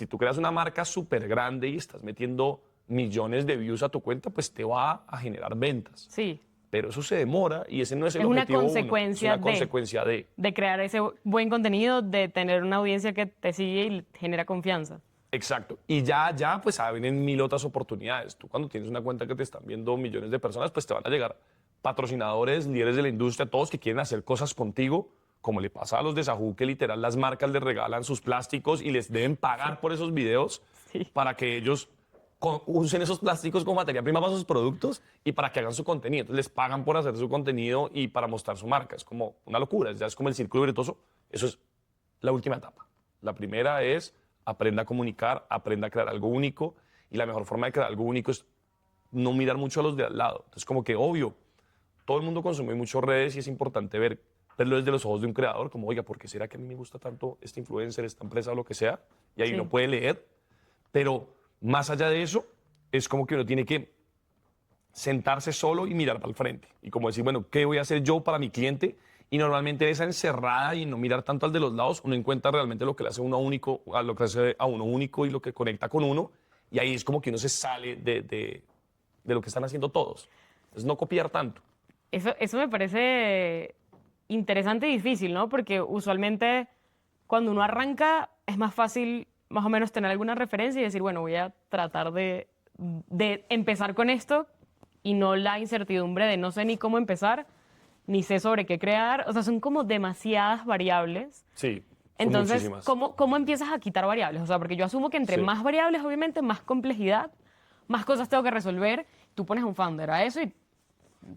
tú creas una marca súper grande y estás metiendo millones de views a tu cuenta, pues te va a generar ventas. Sí. Pero eso se demora y ese no es el Es una objetivo consecuencia uno. Es una consecuencia de crear ese buen contenido, de tener una audiencia que te sigue y genera confianza. Exacto. Y ya, pues vienen 1000 otras oportunidades. Tú cuando tienes una cuenta que te están viendo millones de personas, pues te van a llegar patrocinadores, líderes de la industria, todos que quieren hacer cosas contigo, como le pasa a los de Sajú, que literal las marcas les regalan sus plásticos y les deben pagar por esos videos para que ellos usen esos plásticos como materia prima para sus productos y para que hagan su contenido. Entonces les pagan por hacer su contenido y para mostrar su marca. Es como una locura, ya es como el círculo virtuoso. Eso es la última etapa. La primera es aprenda a comunicar, aprenda a crear algo único y la mejor forma de crear algo único es no mirar mucho a los de al lado. Entonces como que obvio, todo el mundo consume muchas redes y es importante verlo desde los ojos de un creador, como oiga, ¿por qué será que a mí me gusta tanto este influencer, esta empresa o lo que sea? Y ahí uno puede leer, pero más allá de eso, es como que uno tiene que sentarse solo y mirar para el frente. Y como decir, bueno, ¿qué voy a hacer yo para mi cliente? Y normalmente esa encerrada y no mirar tanto al de los lados, uno encuentra realmente lo que le hace uno único, a lo que hace a uno único y lo que conecta con uno. Y ahí es como que uno se sale de lo que están haciendo todos. Es no copiar tanto. Eso me parece interesante y difícil, ¿no? Porque usualmente cuando uno arranca es más fácil más o menos tener alguna referencia y decir, bueno, voy a tratar de empezar con esto y no la incertidumbre de no sé ni cómo empezar, ni sé sobre qué crear. O sea, son como demasiadas variables. Sí, son entonces, muchísimas. ¿cómo empiezas a quitar variables? O sea, porque yo asumo que entre más variables, obviamente, más complejidad, más cosas tengo que resolver. Tú pones un founder a eso y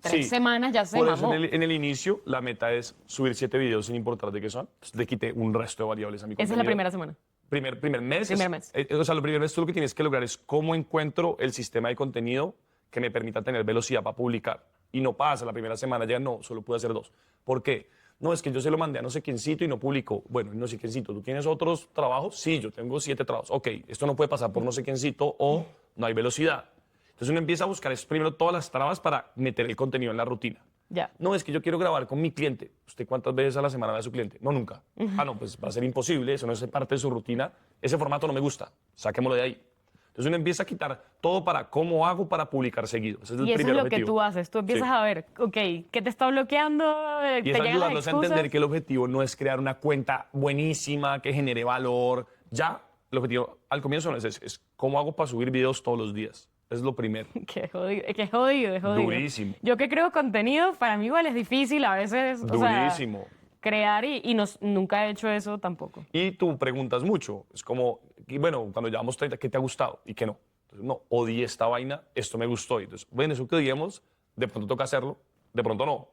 3 semanas ya se Por eso mamó. en el inicio la meta es subir 7 videos sin importar de qué son. Entonces le quité un resto de variables a mi contenido. Esa es la primera semana. Primer mes. Primer mes. O sea, lo primero es tú lo que tienes que lograr es cómo encuentro el sistema de contenido que me permita tener velocidad para publicar. Y no pasa, la primera semana ya no, solo pude hacer 2. ¿Por qué? No, es que yo se lo mandé a no sé quiéncito y no publicó. Bueno, no sé quiéncito, ¿tú tienes otros trabajos? Sí, yo tengo 7 trabajos. Ok, esto no puede pasar por no sé quiéncito o no hay velocidad. Entonces uno empieza a buscar primero todas las trabas para meter el contenido en la rutina. Ya. No, es que yo quiero grabar con mi cliente. ¿Usted cuántas veces a la semana ve a su cliente? No, nunca. Ah, no, pues va a ser imposible, eso no es parte de su rutina. Ese formato no me gusta, saquémoslo de ahí. Entonces uno empieza a quitar todo para cómo hago para publicar seguido. Ese es el Y eso primer es lo objetivo. que tú haces. Tú empiezas a ver, ok, ¿qué te está bloqueando? Y ¿Te es llegan las ayudarlos a excusas? entender que el objetivo no es crear una cuenta buenísima que genere valor. Ya, el objetivo al comienzo no es ese, es cómo hago para subir videos todos los días. Es lo primero. Qué jodido, es que es jodido, es jodido. Durísimo. Yo que creo contenido, para mí igual es difícil a veces. Durísimo. O sea, crear y nunca he hecho eso tampoco. Y tú preguntas mucho. Es como, y bueno, cuando llevamos 30, ¿qué te ha gustado y qué no? Entonces, no, odié esta vaina, esto me gustó. Y entonces, bueno, eso que odiemos, de pronto toca hacerlo, de pronto no.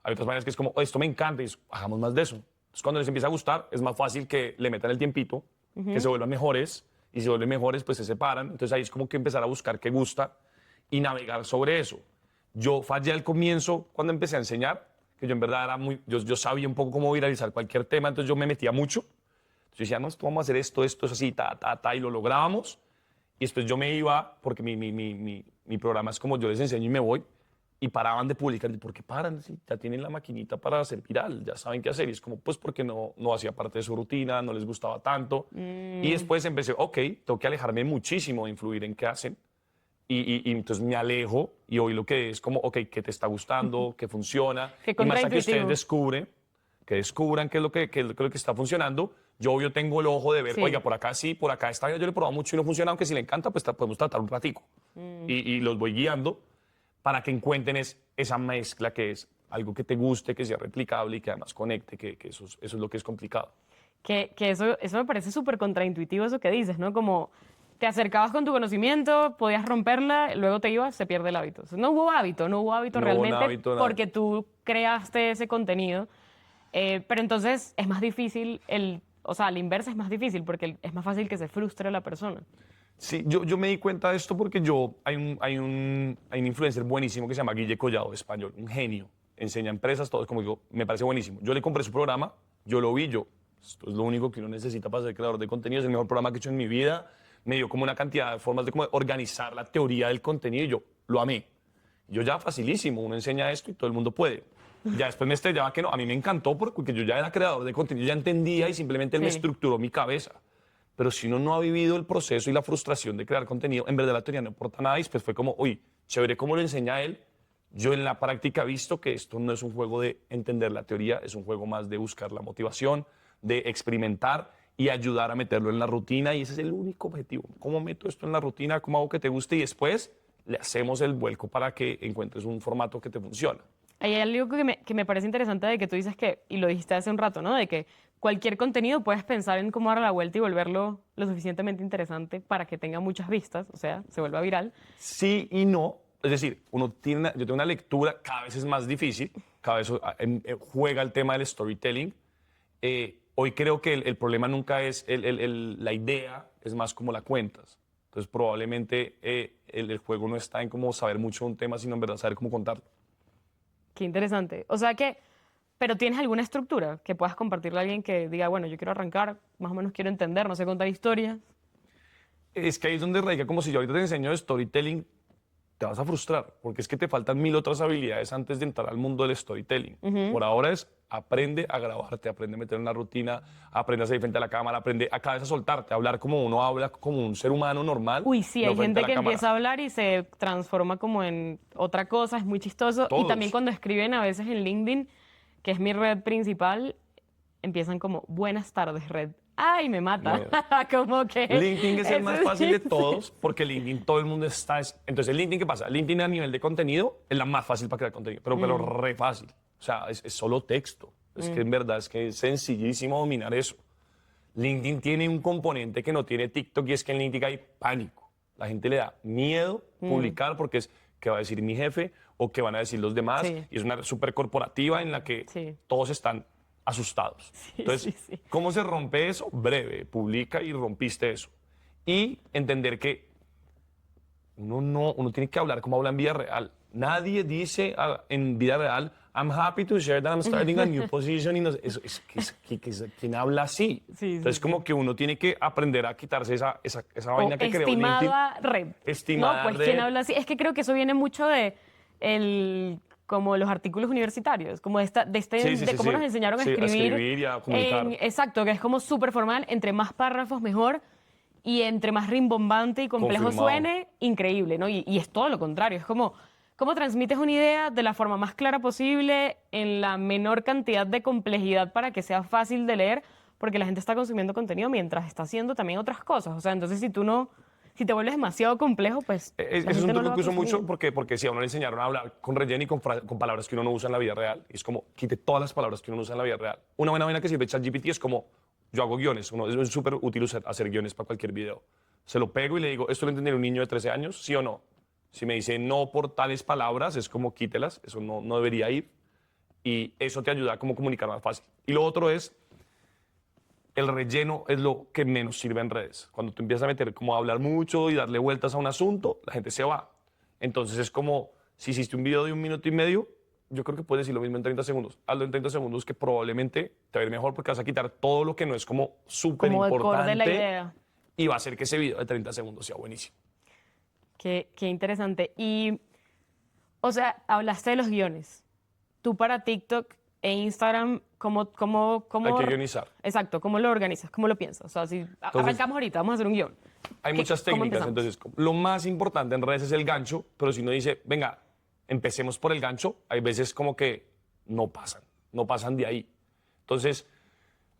Hay otras vainas que es como, esto me encanta y hagamos más de eso. Entonces, cuando les empieza a gustar, es más fácil que le metan el tiempito, que se vuelvan mejores. Y si se vuelven mejores, pues se separan. Entonces ahí es como que empezar a buscar qué gusta y navegar sobre eso. Yo fallé al comienzo cuando empecé a enseñar, que yo en verdad era yo sabía un poco cómo viralizar cualquier tema, entonces yo me metía mucho. Entonces yo decía, no, vamos a hacer esto es así, y lo lográbamos. Y después yo me iba, porque mi programa es como yo les enseño y me voy, y paraban de publicar. ¿Por qué paran? Sí, ya tienen la maquinita para hacer viral, ya saben qué hacer. Y es como, pues porque no hacía parte de su rutina, no les gustaba tanto. Y después empecé, ok, tengo que alejarme muchísimo de influir en qué hacen. Y entonces me alejo y hoy lo que es como, ok, ¿qué te está gustando? ¿Qué funciona? Qué Y más a que ustedes contraintuitivo. descubran qué es lo que está funcionando, Yo obvio tengo el ojo de ver, Sí. oiga, por acá sí, por acá está, yo le he probado mucho y no funciona, aunque si le encanta, pues podemos tratar un ratico. Y los voy guiando para que encuentren esa mezcla que es algo que te guste, que sea replicable y que además conecte, que eso es lo que es complicado. Que eso me parece súper contraintuitivo eso que dices, ¿no? Como te acercabas con tu conocimiento, podías romperla, luego te ibas, se pierde el hábito. O sea, no hubo hábito No hubo realmente hábito, nada. porque tú creaste ese contenido. Pero entonces es más difícil, o sea, la inversa es más difícil porque es más fácil que se frustre la persona. Sí, yo me di cuenta de esto porque hay un influencer buenísimo que se llama Guille Collado, español, un genio. Enseña empresas, todo, como digo, me parece buenísimo. Yo le compré su programa, yo lo vi, esto es lo único que uno necesita para ser creador de contenido, es el mejor programa que he hecho en mi vida. Me dio como una cantidad de formas de cómo organizar la teoría del contenido y yo lo amé. Yo ya facilísimo, uno enseña esto y todo el mundo puede. Ya después me estrellaba que no, a mí me encantó porque yo ya era creador de contenido, ya entendía y simplemente él me Sí. estructuró mi cabeza. Pero si uno no ha vivido el proceso y la frustración de crear contenido, en verdad la teoría no importa nada y después fue como, uy, chévere cómo lo enseña él. Yo en la práctica he visto que esto no es un juego de entender la teoría, es un juego más de buscar la motivación, de experimentar y ayudar a meterlo en la rutina y ese es el único objetivo. ¿Cómo meto esto en la rutina? ¿Cómo hago que te guste? Y después le hacemos el vuelco para que encuentres un formato que te funciona. Hay algo que me parece interesante de que tú dices que, y lo dijiste hace un rato, ¿no? De que cualquier contenido puedes pensar en cómo darle la vuelta y volverlo lo suficientemente interesante para que tenga muchas vistas, o sea, se vuelva viral. Sí y no. Es decir, yo tengo una lectura, cada vez es más difícil, cada vez juega el tema del storytelling. Hoy creo que el problema nunca es la idea, es más como la cuentas. Entonces probablemente el juego no está en cómo saber mucho de un tema, sino en verdad saber cómo contarlo. Qué interesante. O sea que, pero ¿tienes alguna estructura que puedas compartirle a alguien que diga, bueno, yo quiero arrancar, más o menos quiero entender, no sé contar historias? Es que ahí es donde radica, como si yo ahorita te enseño de storytelling, te vas a frustrar, porque es que te faltan 1000 otras habilidades antes de entrar al mundo del storytelling. Por ahora es aprende a grabarte, aprende a meter en la rutina, aprende a ser frente a la cámara, aprende a cada vez a soltarte, a hablar como uno habla, como un ser humano normal. Uy, sí, no hay frente gente a la que cámara. empieza a hablar y se transforma como en otra cosa, es muy chistoso. Y Todos. también cuando escriben a veces en LinkedIn, que es mi red principal, empiezan como, buenas tardes, red. Ay, me mata. Como que... LinkedIn es el más eso fácil de sí. todos, porque LinkedIn todo el mundo está... Entonces, ¿LinkedIn qué pasa? LinkedIn a nivel de contenido es la más fácil para crear contenido, pero re fácil. O sea, es solo texto. Es que en verdad es que es sencillísimo dominar eso. LinkedIn tiene un componente que no tiene TikTok y es que en LinkedIn hay pánico. La gente le da miedo publicar porque es qué va a decir mi jefe o qué van a decir los demás. Sí. Y es una súper corporativa en la que Sí. todos están asustados. Entonces, sí, sí. ¿cómo se rompe eso? Breve, publica y rompiste eso. Y entender que uno tiene que hablar como habla en vida real. Nadie dice en vida real, I'm happy to share that I'm starting a new position. Y no, ¿quién habla así? Sí, Entonces, sí, como que uno tiene que aprender a quitarse esa vaina O que creó LinkedIn. estimada red. Estimada No, pues red. quien habla así. Es que creo que eso viene mucho de como los artículos universitarios, como Sí, sí, de sí, cómo sí. nos enseñaron a Sí, escribir. y a comunicar. Exacto, que es como súper formal, entre más párrafos mejor y entre más rimbombante y complejo Confirmado. suene, increíble, ¿no? Y es todo lo contrario, es como cómo transmites una idea de la forma más clara posible, en la menor cantidad de complejidad para que sea fácil de leer, porque la gente está consumiendo contenido mientras está haciendo también otras cosas. O sea, entonces si te vuelves demasiado complejo, pues la Es un gente no lo truco va a que uso consumir. mucho porque si a uno le enseñaron a hablar con relleno y con palabras que uno no usa en la vida real, es como quite todas las palabras que uno no usa en la vida real. Una buena vaina que sirve ChatGPT es como yo hago guiones, es súper útil hacer guiones para cualquier video. Se lo pego y le digo, ¿esto lo entendería un niño de 13 años? ¿Sí o no? Si me dice no por tales palabras, es como quítelas, eso no debería ir. Y eso te ayuda a como comunicar más fácil. Y lo otro es, el relleno es lo que menos sirve en redes. Cuando tú empiezas a meter como a hablar mucho y darle vueltas a un asunto, la gente se va. Entonces es como, si hiciste un video de 1 minuto y medio, yo creo que puedes decir lo mismo en 30 segundos. Hazlo en 30 segundos que probablemente te va a ir mejor porque vas a quitar todo lo que no es como súper Como el core importante. de la idea. Y va a hacer que ese video de 30 segundos sea buenísimo. Qué interesante. Y, o sea, hablaste de los guiones. Tú para TikTok e Instagram, ¿cómo Hay que guionizar. Exacto, ¿cómo lo organizas? ¿Cómo lo piensas? O sea, si arrancamos ahorita, vamos a hacer un guión. Hay muchas ¿Cómo técnicas, empezamos? entonces lo más importante en redes es el gancho, pero si uno dice, venga, empecemos por el gancho, hay veces como que no pasan de ahí. Entonces,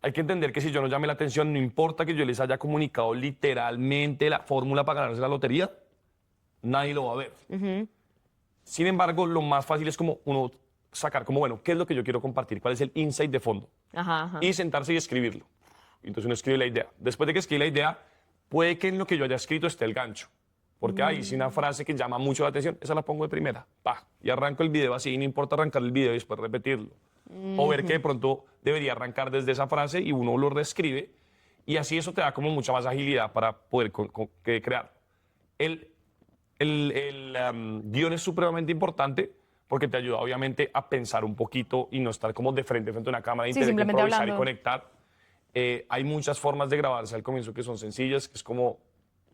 hay que entender que si yo no llame la atención, no importa que yo les haya comunicado literalmente la fórmula para ganarse la lotería, nadie lo va a ver. Sin embargo, lo más fácil es como uno sacar como, bueno, ¿qué es lo que yo quiero compartir? ¿Cuál es el insight de fondo? Y sentarse y escribirlo. Entonces uno escribe la idea. Después de que escribe la idea, puede que en lo que yo haya escrito esté el gancho. Porque ahí si una frase que llama mucho la atención, esa la pongo de primera. Pa, y arranco el video así, y no importa arrancar el video y después repetirlo. O ver que de pronto debería arrancar desde esa frase y uno lo reescribe. Y así eso te da como mucha más agilidad para poder crear. El guión es supremamente importante porque te ayuda obviamente a pensar un poquito y no estar como de frente a una cámara y tener que simplemente improvisar hablando. y conectar. Hay muchas formas de grabarse al comienzo que son sencillas, que es como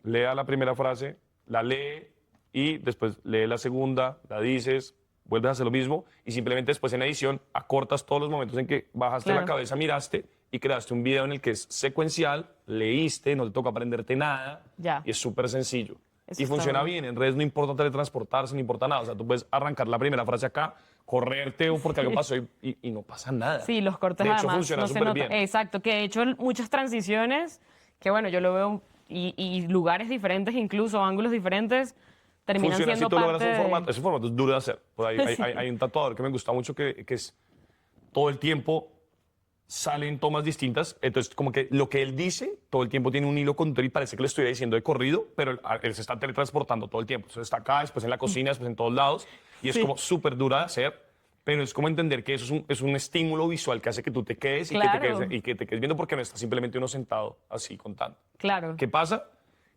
lea la primera frase, la lee y después lee la segunda, la dices, vuelves a hacer lo mismo y simplemente después en edición acortas todos los momentos en que bajaste la cabeza, miraste y creaste un video en el que es secuencial, leíste, no te toca aprenderte nada y es súper sencillo. Y funciona bien, en redes no importa teletransportarse, no importa nada. O sea, tú puedes arrancar la primera frase acá, correrte o porque algo pasó y no pasa nada. Sí, los cortes de hecho, además funciona no se súper nota. bien. Exacto, que de hecho muchas transiciones, que bueno, yo lo veo, y lugares diferentes, incluso ángulos diferentes, terminan Funciona siendo si tú logras parte un formato. Ese formato es duro de hacer. Por ahí Sí. hay un tatuador que me gusta mucho que es todo el tiempo salen tomas distintas. Entonces, como que lo que él dice todo el tiempo tiene un hilo conductor y parece que lo estuviera diciendo de corrido, pero él se está teletransportando todo el tiempo. Entonces, está acá, después en la cocina, después en todos lados. Y es como súper dura de hacer, pero es como entender que eso es un estímulo visual que hace que tú te quedes y, Claro. que te quedes viendo porque no está simplemente uno sentado así contando. Claro. ¿Qué pasa?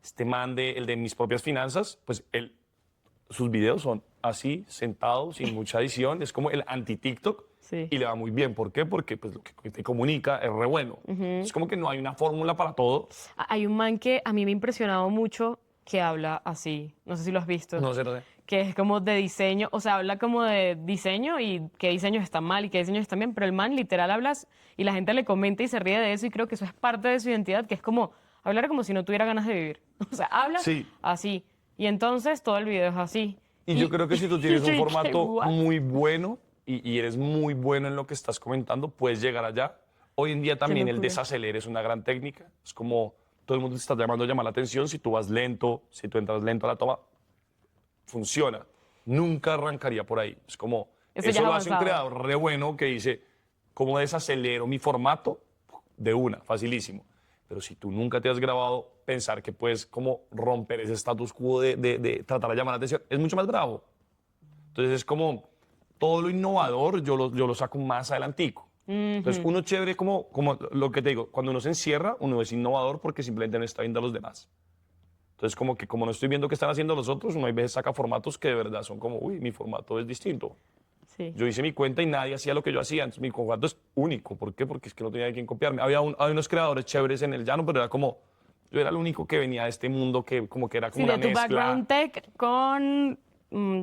Este man el de mis propias finanzas, pues sus videos son así, sentados, sin mucha edición. Es como el anti-TikTok. Sí. Y le va muy bien. ¿Por qué? Porque pues, lo que te comunica es re bueno. Es como que no hay una fórmula para todo. Hay un man que a mí me ha impresionado mucho que habla así, no sé si lo has visto. No sé. Que es como de diseño, o sea, habla como de diseño y qué diseños están mal y qué diseños están bien, pero el man literal hablas y la gente le comenta y se ríe de eso y creo que eso es parte de su identidad, que es como hablar como si no tuviera ganas de vivir. O sea, habla así y entonces todo el video es así. Y yo creo que si tú tienes un ¿Qué? formato What? muy bueno y eres muy bueno en lo que estás comentando, puedes llegar allá. Hoy en día también el locura. desacelere es una gran técnica. Es como todo el mundo te está llamando a llamar la atención. Si tú vas lento, si tú entras lento a la toma, funciona. Nunca arrancaría por ahí. Es como, Eso ya eso es lo hace un avanzado. creador re bueno que dice, ¿cómo desacelero mi formato? De una, facilísimo. Pero si tú nunca te has grabado, pensar que puedes como romper ese status quo de tratar de llamar la atención, es mucho más bravo. Entonces es como todo lo innovador yo lo saco más adelantico. Entonces uno chévere como lo que te digo, cuando uno se encierra, uno es innovador porque simplemente no está viendo a los demás. Entonces como que como no estoy viendo qué están haciendo los otros, uno a veces saca formatos que de verdad son como, uy, mi formato es distinto. Sí. Yo hice mi cuenta y nadie hacía lo que yo hacía, entonces mi formato es único. ¿Por qué? Porque es que no tenía de quién copiarme. Había unos creadores chéveres en el llano, pero era como, yo era el único que venía de este mundo que como que era como Sí, una de tu mezcla. background tech con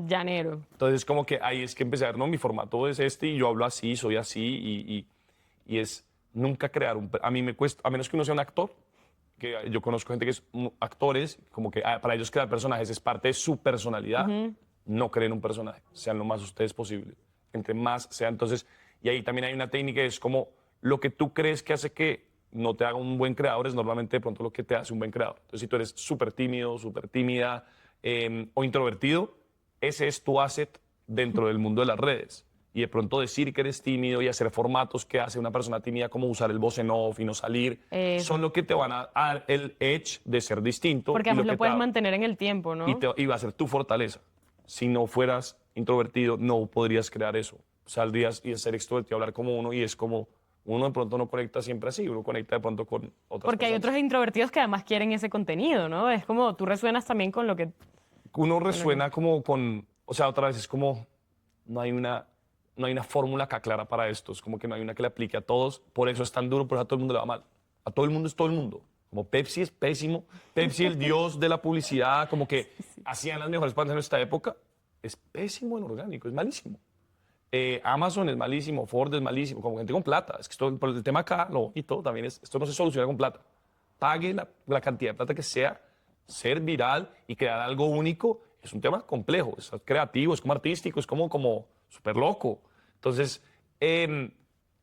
llanero. Entonces, como que ahí es que empecé a ver, no, mi formato es este y yo hablo así, soy así y es nunca crear a mí me cuesta, a menos que uno sea un actor, que yo conozco gente que es actores, como que para ellos crear personajes es parte de su personalidad, no creen un personaje, sean lo más ustedes posible, entre más sea, entonces, y ahí también hay una técnica, es como lo que tú crees que hace que no te haga un buen creador es normalmente de pronto lo que te hace un buen creador. Entonces, si tú eres súper tímido, súper tímida o introvertido, ese es tu asset dentro del mundo de las redes. Y de pronto decir que eres tímido y hacer formatos que hace una persona tímida, como usar el voz en off y no salir, son lo que te van a dar el edge de ser distinto. Porque y además que lo puedes te mantener en el tiempo, ¿no? y va a ser tu fortaleza. Si no fueras introvertido, no podrías crear eso. Saldrías y ser extrovertido, hablar como uno, y es como uno de pronto no conecta siempre así, uno conecta de pronto con otras Porque hay personas. otros introvertidos que además quieren ese contenido, ¿no? Es como tú resuenas también con lo que... Uno resuena como con, o sea, otra vez es como, no hay una fórmula acá clara para esto, es como que no hay una que le aplique a todos, por eso es tan duro, por eso a todo el mundo le va mal. A todo el mundo es todo el mundo. Como Pepsi es pésimo, Pepsi el dios de la publicidad, como que hacían las mejores pantallas en esta época, es pésimo en orgánico, es malísimo. Amazon es malísimo, Ford es malísimo, como gente con plata. Es que pero el tema acá, lo bonito también es, esto no se soluciona con plata. Pague la cantidad de plata que sea, ser viral y crear algo único es un tema complejo, es creativo, es como artístico, es como súper loco. Entonces,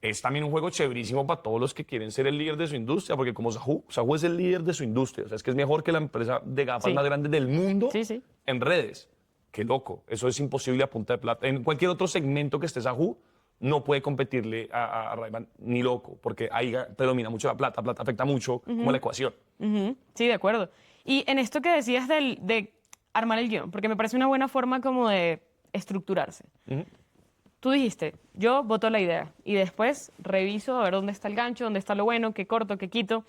es también un juego chéverísimo para todos los que quieren ser el líder de su industria, porque como Sahu es el líder de su industria, o sea, es que es mejor que la empresa de gafas Sí. más grande del mundo Sí, sí. en redes. Qué loco, eso es imposible a punta de plata. En cualquier otro segmento que esté Sahu, no puede competirle a Ray-Ban ni loco, porque ahí predomina mucho la plata afecta mucho como la ecuación. Ujú, sí, de acuerdo. Y en esto que decías de armar el guión, porque me parece una buena forma como de estructurarse. Tú dijiste, yo voto la idea y después reviso a ver dónde está el gancho, dónde está lo bueno, qué corto, qué quito.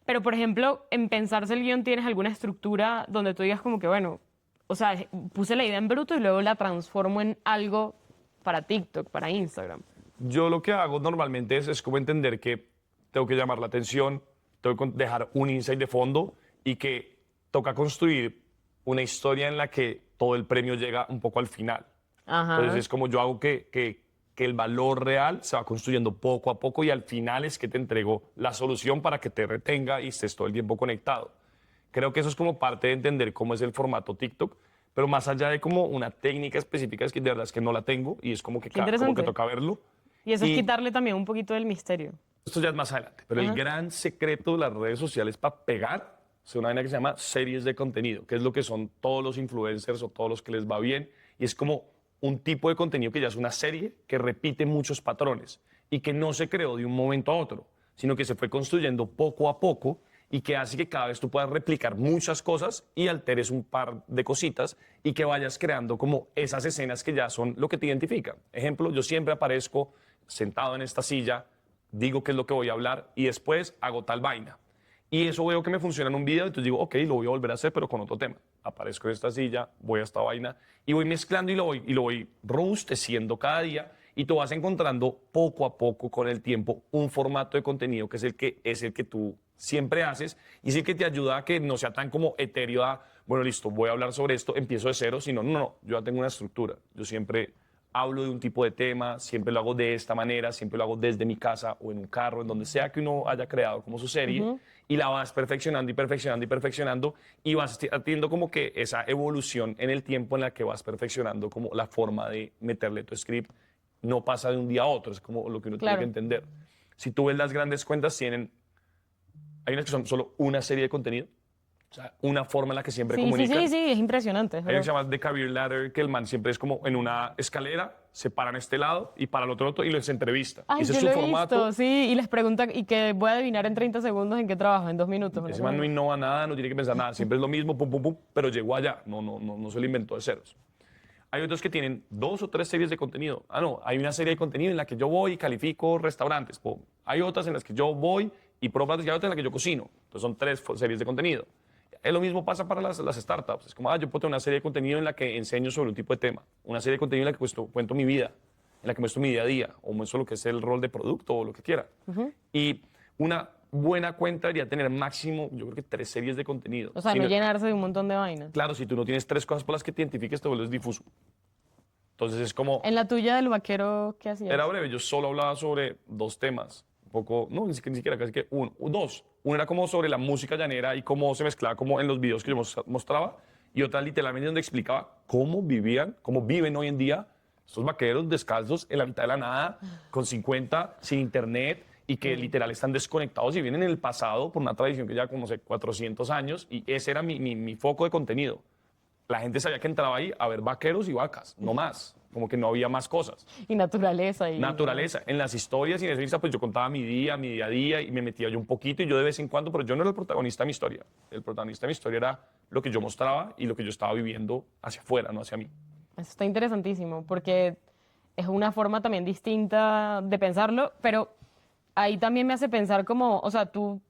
Pero, por ejemplo, en pensarse el guión, ¿tienes alguna estructura donde tú digas como que, bueno, o sea, puse la idea en bruto y luego la transformo en algo para TikTok, para Instagram? Yo lo que hago normalmente es como entender que tengo que llamar la atención, tengo que dejar un insight de fondo y que toca construir una historia en la que todo el premio llega un poco al final. Ajá. Entonces es como yo hago que el valor real se va construyendo poco a poco y al final es que te entrego la solución para que te retenga y estés todo el tiempo conectado. Creo que eso es como parte de entender cómo es el formato TikTok, pero más allá de como una técnica específica, es que de verdad es que no la tengo y es como que, Qué como que interesante. toca verlo. Y eso es Y- quitarle también un poquito del misterio. Esto ya es más adelante, pero el Ajá. gran secreto de las redes sociales para pegar es una vaina que se llama series de contenido, que es lo que son todos los influencers o todos los que les va bien. Y es como un tipo de contenido que ya es una serie que repite muchos patrones y que no se creó de un momento a otro, sino que se fue construyendo poco a poco y que hace que cada vez tú puedas replicar muchas cosas y alteres un par de cositas y que vayas creando como esas escenas que ya son lo que te identifica. Ejemplo, yo siempre aparezco sentado en esta silla, digo qué es lo que voy a hablar y después hago tal vaina. Y eso veo que me funciona en un video, entonces digo, ok, lo voy a volver a hacer, pero con otro tema. Aparezco en esta silla, voy a esta vaina y voy mezclando y lo voy robusteciendo cada día y tú vas encontrando poco a poco con el tiempo un formato de contenido que es el que tú siempre haces y es el que te ayuda a que no sea tan como etéreo a, bueno, listo, voy a hablar sobre esto, empiezo de cero, sino, no, yo ya tengo una estructura. Yo siempre hablo de un tipo de tema, siempre lo hago de esta manera, siempre lo hago desde mi casa o en un carro, en donde sea que uno haya creado como su serie, y la vas perfeccionando y perfeccionando y perfeccionando, y vas teniendo como que esa evolución en el tiempo en la que vas perfeccionando como la forma de meterle tu script. No pasa de un día a otro, es como lo que uno Claro. tiene que entender. Si tú ves las grandes cuentas, hay unas que son solo una serie de contenido, o sea, una forma en la que siempre Sí, sí, comunican. sí, sí, es impresionante. es Hay uno que se verdad. llama The Career Ladder, que el man siempre es como en una escalera, se para en este lado y para el otro y los entrevista. Ay, Ese yo es su lo he formato. visto, sí, y les pregunta, y que voy a adivinar en 30 segundos en qué trabajo, en 2 minutos. Ese man no innova nada, no tiene que pensar nada, siempre es lo mismo, pum, pum, pum, pero llegó allá, no se lo inventó de ceros. Hay otros que tienen 2 o 3 series de contenido. Ah, no, hay una serie de contenido en la que yo voy y califico restaurantes. Pum. Hay otras en las que yo voy y pruebo platos y hay otras en las que yo cocino. Entonces son 3 series de contenido. Lo mismo pasa para las startups. Es como, yo puedo tener una serie de contenido en la que enseño sobre un tipo de tema. Una serie de contenido en la que cuento mi vida, en la que muestro mi día a día, o muestro lo que es el rol de producto o lo que quiera. Y una buena cuenta debería tener máximo, yo creo que 3 series de contenido. O sea, Si no llenarse de un montón de vainas. Claro, si tú no tienes 3 cosas por las que te identifiques, te vuelves difuso. Entonces es como, En la tuya del vaquero, ¿qué hacías? era breve, yo solo hablaba sobre 2 temas. Un poco, no, ni siquiera, casi que uno, 2. Uno era como sobre la música llanera y cómo se mezclaba como en los videos que yo mostraba. Y otra literalmente donde explicaba cómo vivían, cómo viven hoy en día estos vaqueros descalzos en la mitad de la nada, con 50, sin internet, y que literal están desconectados y vienen en el pasado por una tradición que ya como, no sé, 400 años. Y ese era mi foco de contenido. La gente sabía que entraba ahí a ver vaqueros y vacas, no más. Como que no había más cosas. Y naturaleza. Y... Naturaleza. En las historias y en esa Insta, pues yo contaba mi día a día y me metía yo un poquito y yo de vez en cuando, pero yo no era el protagonista de mi historia. El protagonista de mi historia era lo que yo mostraba y lo que yo estaba viviendo hacia afuera, no hacia mí. Eso está interesantísimo, porque es una forma también distinta de pensarlo, pero ahí también me hace pensar como, o sea, tú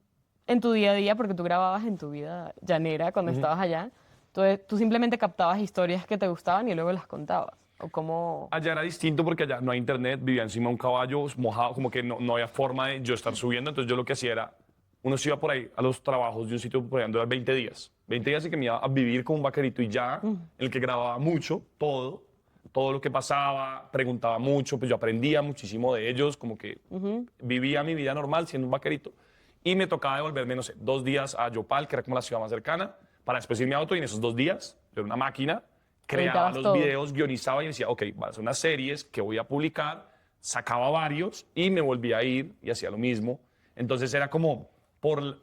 en tu día a día, porque tú grababas en tu vida llanera cuando estabas allá, entonces tú simplemente captabas historias que te gustaban y luego las contabas. O cómo... Allá era distinto porque allá no hay internet, vivía encima de un caballo mojado, como que no había forma de yo estar subiendo. Entonces yo lo que hacía era, uno se iba por ahí a los trabajos de un sitio por ahí donde era 20 días. 20 días y que me iba a vivir como un vaquerito y ya, en el que grababa mucho, todo lo que pasaba, preguntaba mucho, pues yo aprendía muchísimo de ellos, como que vivía mi vida normal siendo un vaquerito. Y me tocaba devolverme, no sé, 2 días a Yopal, que era como la ciudad más cercana, para después irme a auto y en esos 2 días, yo era una máquina, creaba Editabas los todo. videos, guionizaba y decía, ok, van a ser unas series que voy a publicar sacaba varios y me volvía a ir y hacía lo mismo. Entonces era como, por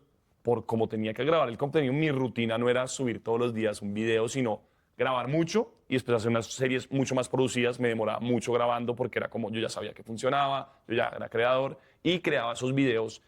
como tenía que grabar el contenido, mi rutina no era subir todos los días un video, sino grabar mucho y después hacer unas series mucho más producidas. Me demoraba mucho grabando porque era como, yo ya sabía que funcionaba, yo ya era creador y creaba esos videos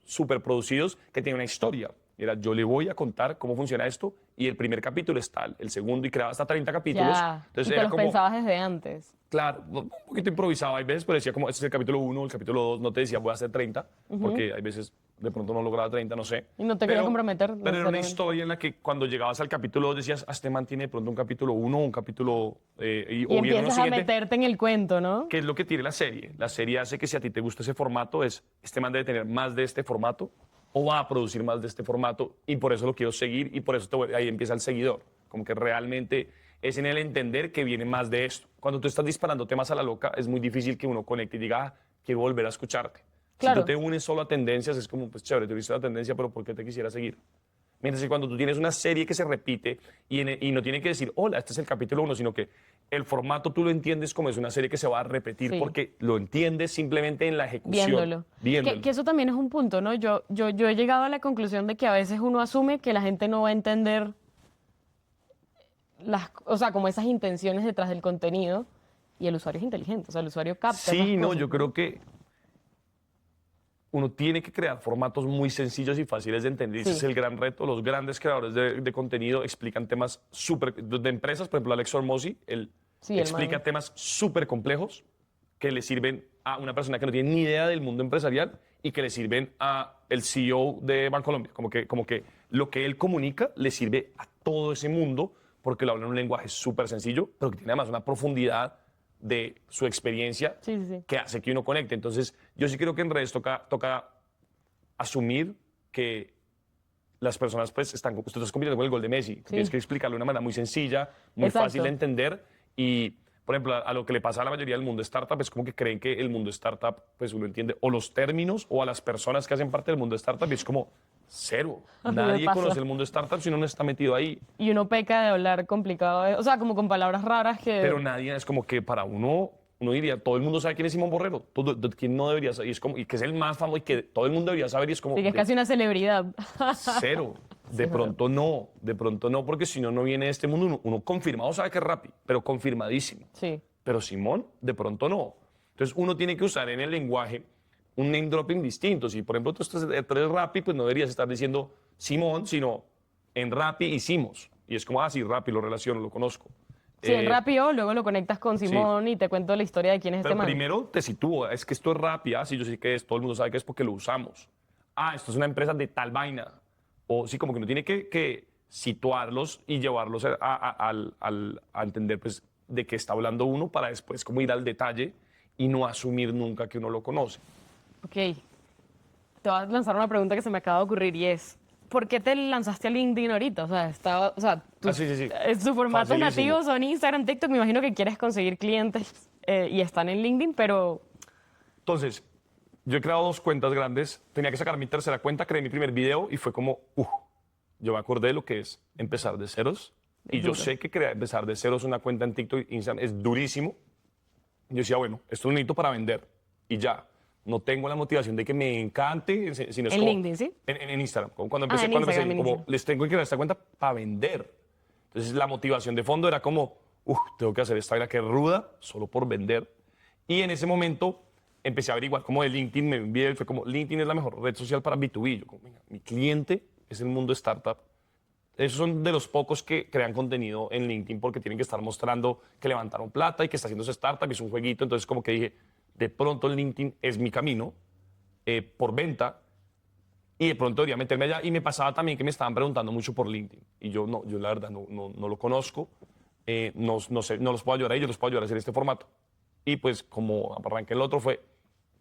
súper producidos que tienen una historia. Era, yo le voy a contar cómo funciona esto y el primer capítulo es tal, el segundo y creaba hasta 30 capítulos. Ya. Entonces Y te era los como, pensabas desde antes. claro, un poquito improvisaba. Hay veces, pero decía como, este es el capítulo 1, el capítulo 2, no te decía voy a hacer 30, porque hay veces de pronto no lograba 30, no sé. Y no te quería comprometer, Pero era una necesariamente. historia en la que cuando llegabas al capítulo 2 decías, este man tiene de pronto un capítulo 1, un capítulo, Y o viene uno empiezas a siguiente. meterte en el cuento, ¿no? ¿Qué es lo que tiene la serie? La serie hace que si a ti te gusta ese formato, este man debe tener más de este formato o va a producir más de este formato y por eso lo quiero seguir y por eso ahí empieza el seguidor. Como que realmente es en el entender que viene más de esto. Cuando tú estás disparando temas a la loca, es muy difícil que uno conecte y diga, ah, quiero volver a escucharte. Claro. Si tú te unes solo a tendencias, es como, pues chévere, tuviste la tendencia, pero ¿por qué te quisiera seguir? Mientras que cuando tú tienes una serie que se repite y no tiene que decir, hola, este es el capítulo 1, sino que el formato tú lo entiendes como es una serie que se va a repetir Sí. porque lo entiendes simplemente en la ejecución. Viéndolo. Que eso también es un punto, ¿no? Yo he llegado a la conclusión de que a veces uno asume que la gente no va a entender o sea, como esas intenciones detrás del contenido y el usuario es inteligente, o sea, el usuario capta Sí, esas no, cosas, yo creo que uno tiene que crear formatos muy sencillos y fáciles de entender. Ese Sí. es el gran reto. Los grandes creadores de contenido explican temas súper de empresas. Por ejemplo, Alex Hormozy, él Sí, el explica man. temas súper complejos que le sirven a una persona que no tiene ni idea del mundo empresarial y que le sirven a el CEO de Bancolombia. Como que lo que él comunica le sirve a todo ese mundo porque lo habla en un lenguaje súper sencillo, pero que tiene además una profundidad de su experiencia Sí, sí, sí. que hace que uno conecte. Entonces, yo sí creo que en redes toca asumir que las personas pues tú estás compitiendo con el gol de Messi. Tienes que explicarlo de una manera muy sencilla, muy Exacto. fácil de entender y, por ejemplo, a lo que le pasa a la mayoría del mundo startup es como que creen que el mundo startup, pues uno entiende o los términos o a las personas que hacen parte del mundo startup y es como cero. A mí me Nadie pasa. conoce el mundo startup si uno no está metido ahí. Y uno peca de hablar complicado, o sea, como con palabras raras que... Pero nadie, es como que para uno diría, todo el mundo sabe quién es Simón Borrero, quién no debería saber, y que es el más famoso y que todo el mundo debería saber, y es como, Sí, que es casi una celebridad. cero. De pronto no, porque si no, no viene de este mundo. Uno confirmado sabe que es Rappi, pero confirmadísimo. Sí. Pero Simón, de pronto no. Entonces uno tiene que usar en el lenguaje un name dropping distinto. Si, por ejemplo, tú eres Rappi, pues no deberías estar diciendo Simón, sino en Rappi hicimos. Y es como, sí, Rappi, lo relaciono, lo conozco. Sí, en Rappi o luego lo conectas con Simón y te cuento la historia de quién es este Pero man. primero te sitúo, es que esto es Rappi, sí, yo sé que es, todo el mundo sabe que es porque lo usamos. Esto es una empresa de tal vaina. O sí, como que uno tiene que situarlos y llevarlos a entender pues, de qué está hablando uno para después como ir al detalle y no asumir nunca que uno lo conoce. Ok. Te voy a lanzar una pregunta que se me acaba de ocurrir y es, ¿por qué te lanzaste a LinkedIn ahorita? O sea, tus, Sí. tus formatos Facilísimo. nativos son Instagram, TikTok. Me imagino que quieres conseguir clientes y están en LinkedIn, pero Entonces, yo he creado 2 cuentas grandes, tenía que sacar mi tercera cuenta, creé mi primer video y fue como, yo me acordé de lo que es empezar de ceros. Y yo duro. sé que empezar de ceros una cuenta en TikTok e Instagram es durísimo. Yo decía, bueno, esto lo necesito para vender. Y ya, no tengo la motivación de que me encante. Sino es en como- LinkedIn, ¿sí? En Instagram. Como cuando En empecé, Instagram, en como Instagram. les tengo que crear esta cuenta para vender. Entonces la motivación de fondo era como, tengo que hacer esta vaina que es ruda solo por vender. Y en ese momento empecé a averiguar como de LinkedIn, me envié, fue como, LinkedIn es la mejor red social para B2B. Yo como, venga, mi cliente es el mundo startup. Esos son de los pocos que crean contenido en LinkedIn porque tienen que estar mostrando que levantaron plata y que está haciendo su startup y es un jueguito. Entonces como que dije, de pronto LinkedIn es mi camino por venta y de pronto debería meterme allá. Y me pasaba también que me estaban preguntando mucho por LinkedIn. Y yo la verdad no lo conozco, no sé, no los puedo ayudar a ellos, los puedo ayudar a hacer este formato. Y pues como arranqué el otro fue,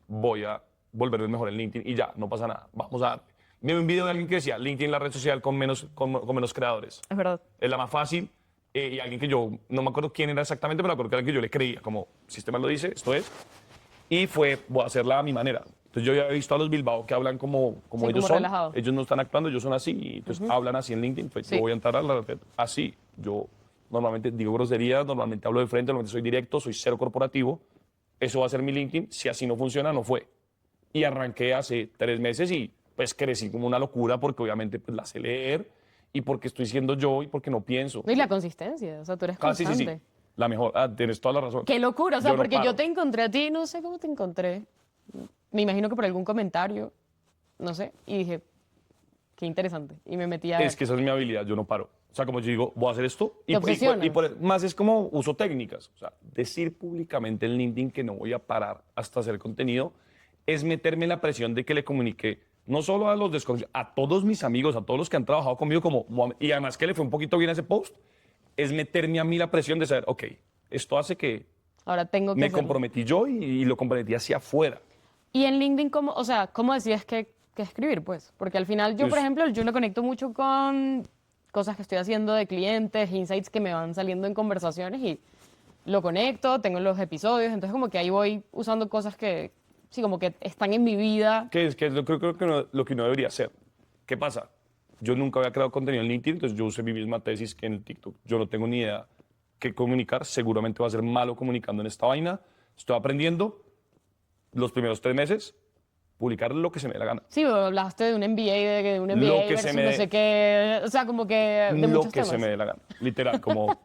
voy a volverme mejor en LinkedIn y ya, no pasa nada, vamos a darle. Me vi un video de alguien que decía, LinkedIn es la red social con menos creadores. Es verdad. Es la más fácil. Y alguien que yo, no me acuerdo quién era exactamente, pero me acuerdo que era alguien que yo le creía, como, sistema lo dice, esto es. Y voy a hacerla a mi manera. Entonces yo ya he visto a los Bilbao que hablan como Sí, ellos como son. relajado. Ellos no están actuando, ellos son así. Y entonces hablan así en LinkedIn. Pues Sí. yo voy a entrar a la red así. Yo normalmente digo groserías, normalmente hablo de frente, normalmente soy directo, soy cero corporativo. eso va a ser mi LinkedIn, si así no funciona, no fue. Y arranqué hace 3 meses y pues crecí como una locura porque obviamente pues la sé leer y porque estoy siendo yo y porque no pienso. Y la consistencia, o sea, tú eres Ah, sí, sí, constante. sí. La mejor, tienes toda la razón. Qué locura, o sea, Yo no porque yo paro. te encontré a ti, no sé cómo te encontré. Me imagino que por algún comentario, no sé, y dije, qué interesante. Y me metí a Es ver. que esa es mi habilidad, yo no paro. O sea, como yo digo, voy a hacer esto Te obsesionas. más es como uso técnicas. O sea, decir públicamente en LinkedIn que no voy a parar hasta hacer contenido es meterme en la presión de que le comunique no solo a los desconocidos, a todos mis amigos, a todos los que han trabajado conmigo, como, y además que le fue un poquito bien a ese post, es meterme a mí la presión de saber, ok, esto hace que Ahora tengo que me hacerlo. comprometí yo y lo comprometí hacia afuera. Y en LinkedIn, ¿cómo, o sea, cómo decías que escribir, pues? Porque al final yo, por Pues- ejemplo, yo lo conecto mucho con cosas que estoy haciendo de clientes, insights que me van saliendo en conversaciones y lo conecto, tengo los episodios, entonces como que ahí voy usando cosas que, sí, como que están en mi vida. Que es lo, creo que lo que uno debería hacer. ¿Qué pasa? Yo nunca había creado contenido en LinkedIn, entonces yo usé mi misma tesis que en el TikTok. Yo no tengo ni idea qué comunicar, seguramente va a ser malo comunicando en esta vaina. Estoy aprendiendo los primeros 3 meses, publicar lo que se me dé la gana. Sí, hablaste de un MBA, de un Lo MBA que se versus me no dé. sé qué, o sea, como que de Lo muchos que se temas. me dé la gana. Literal, como,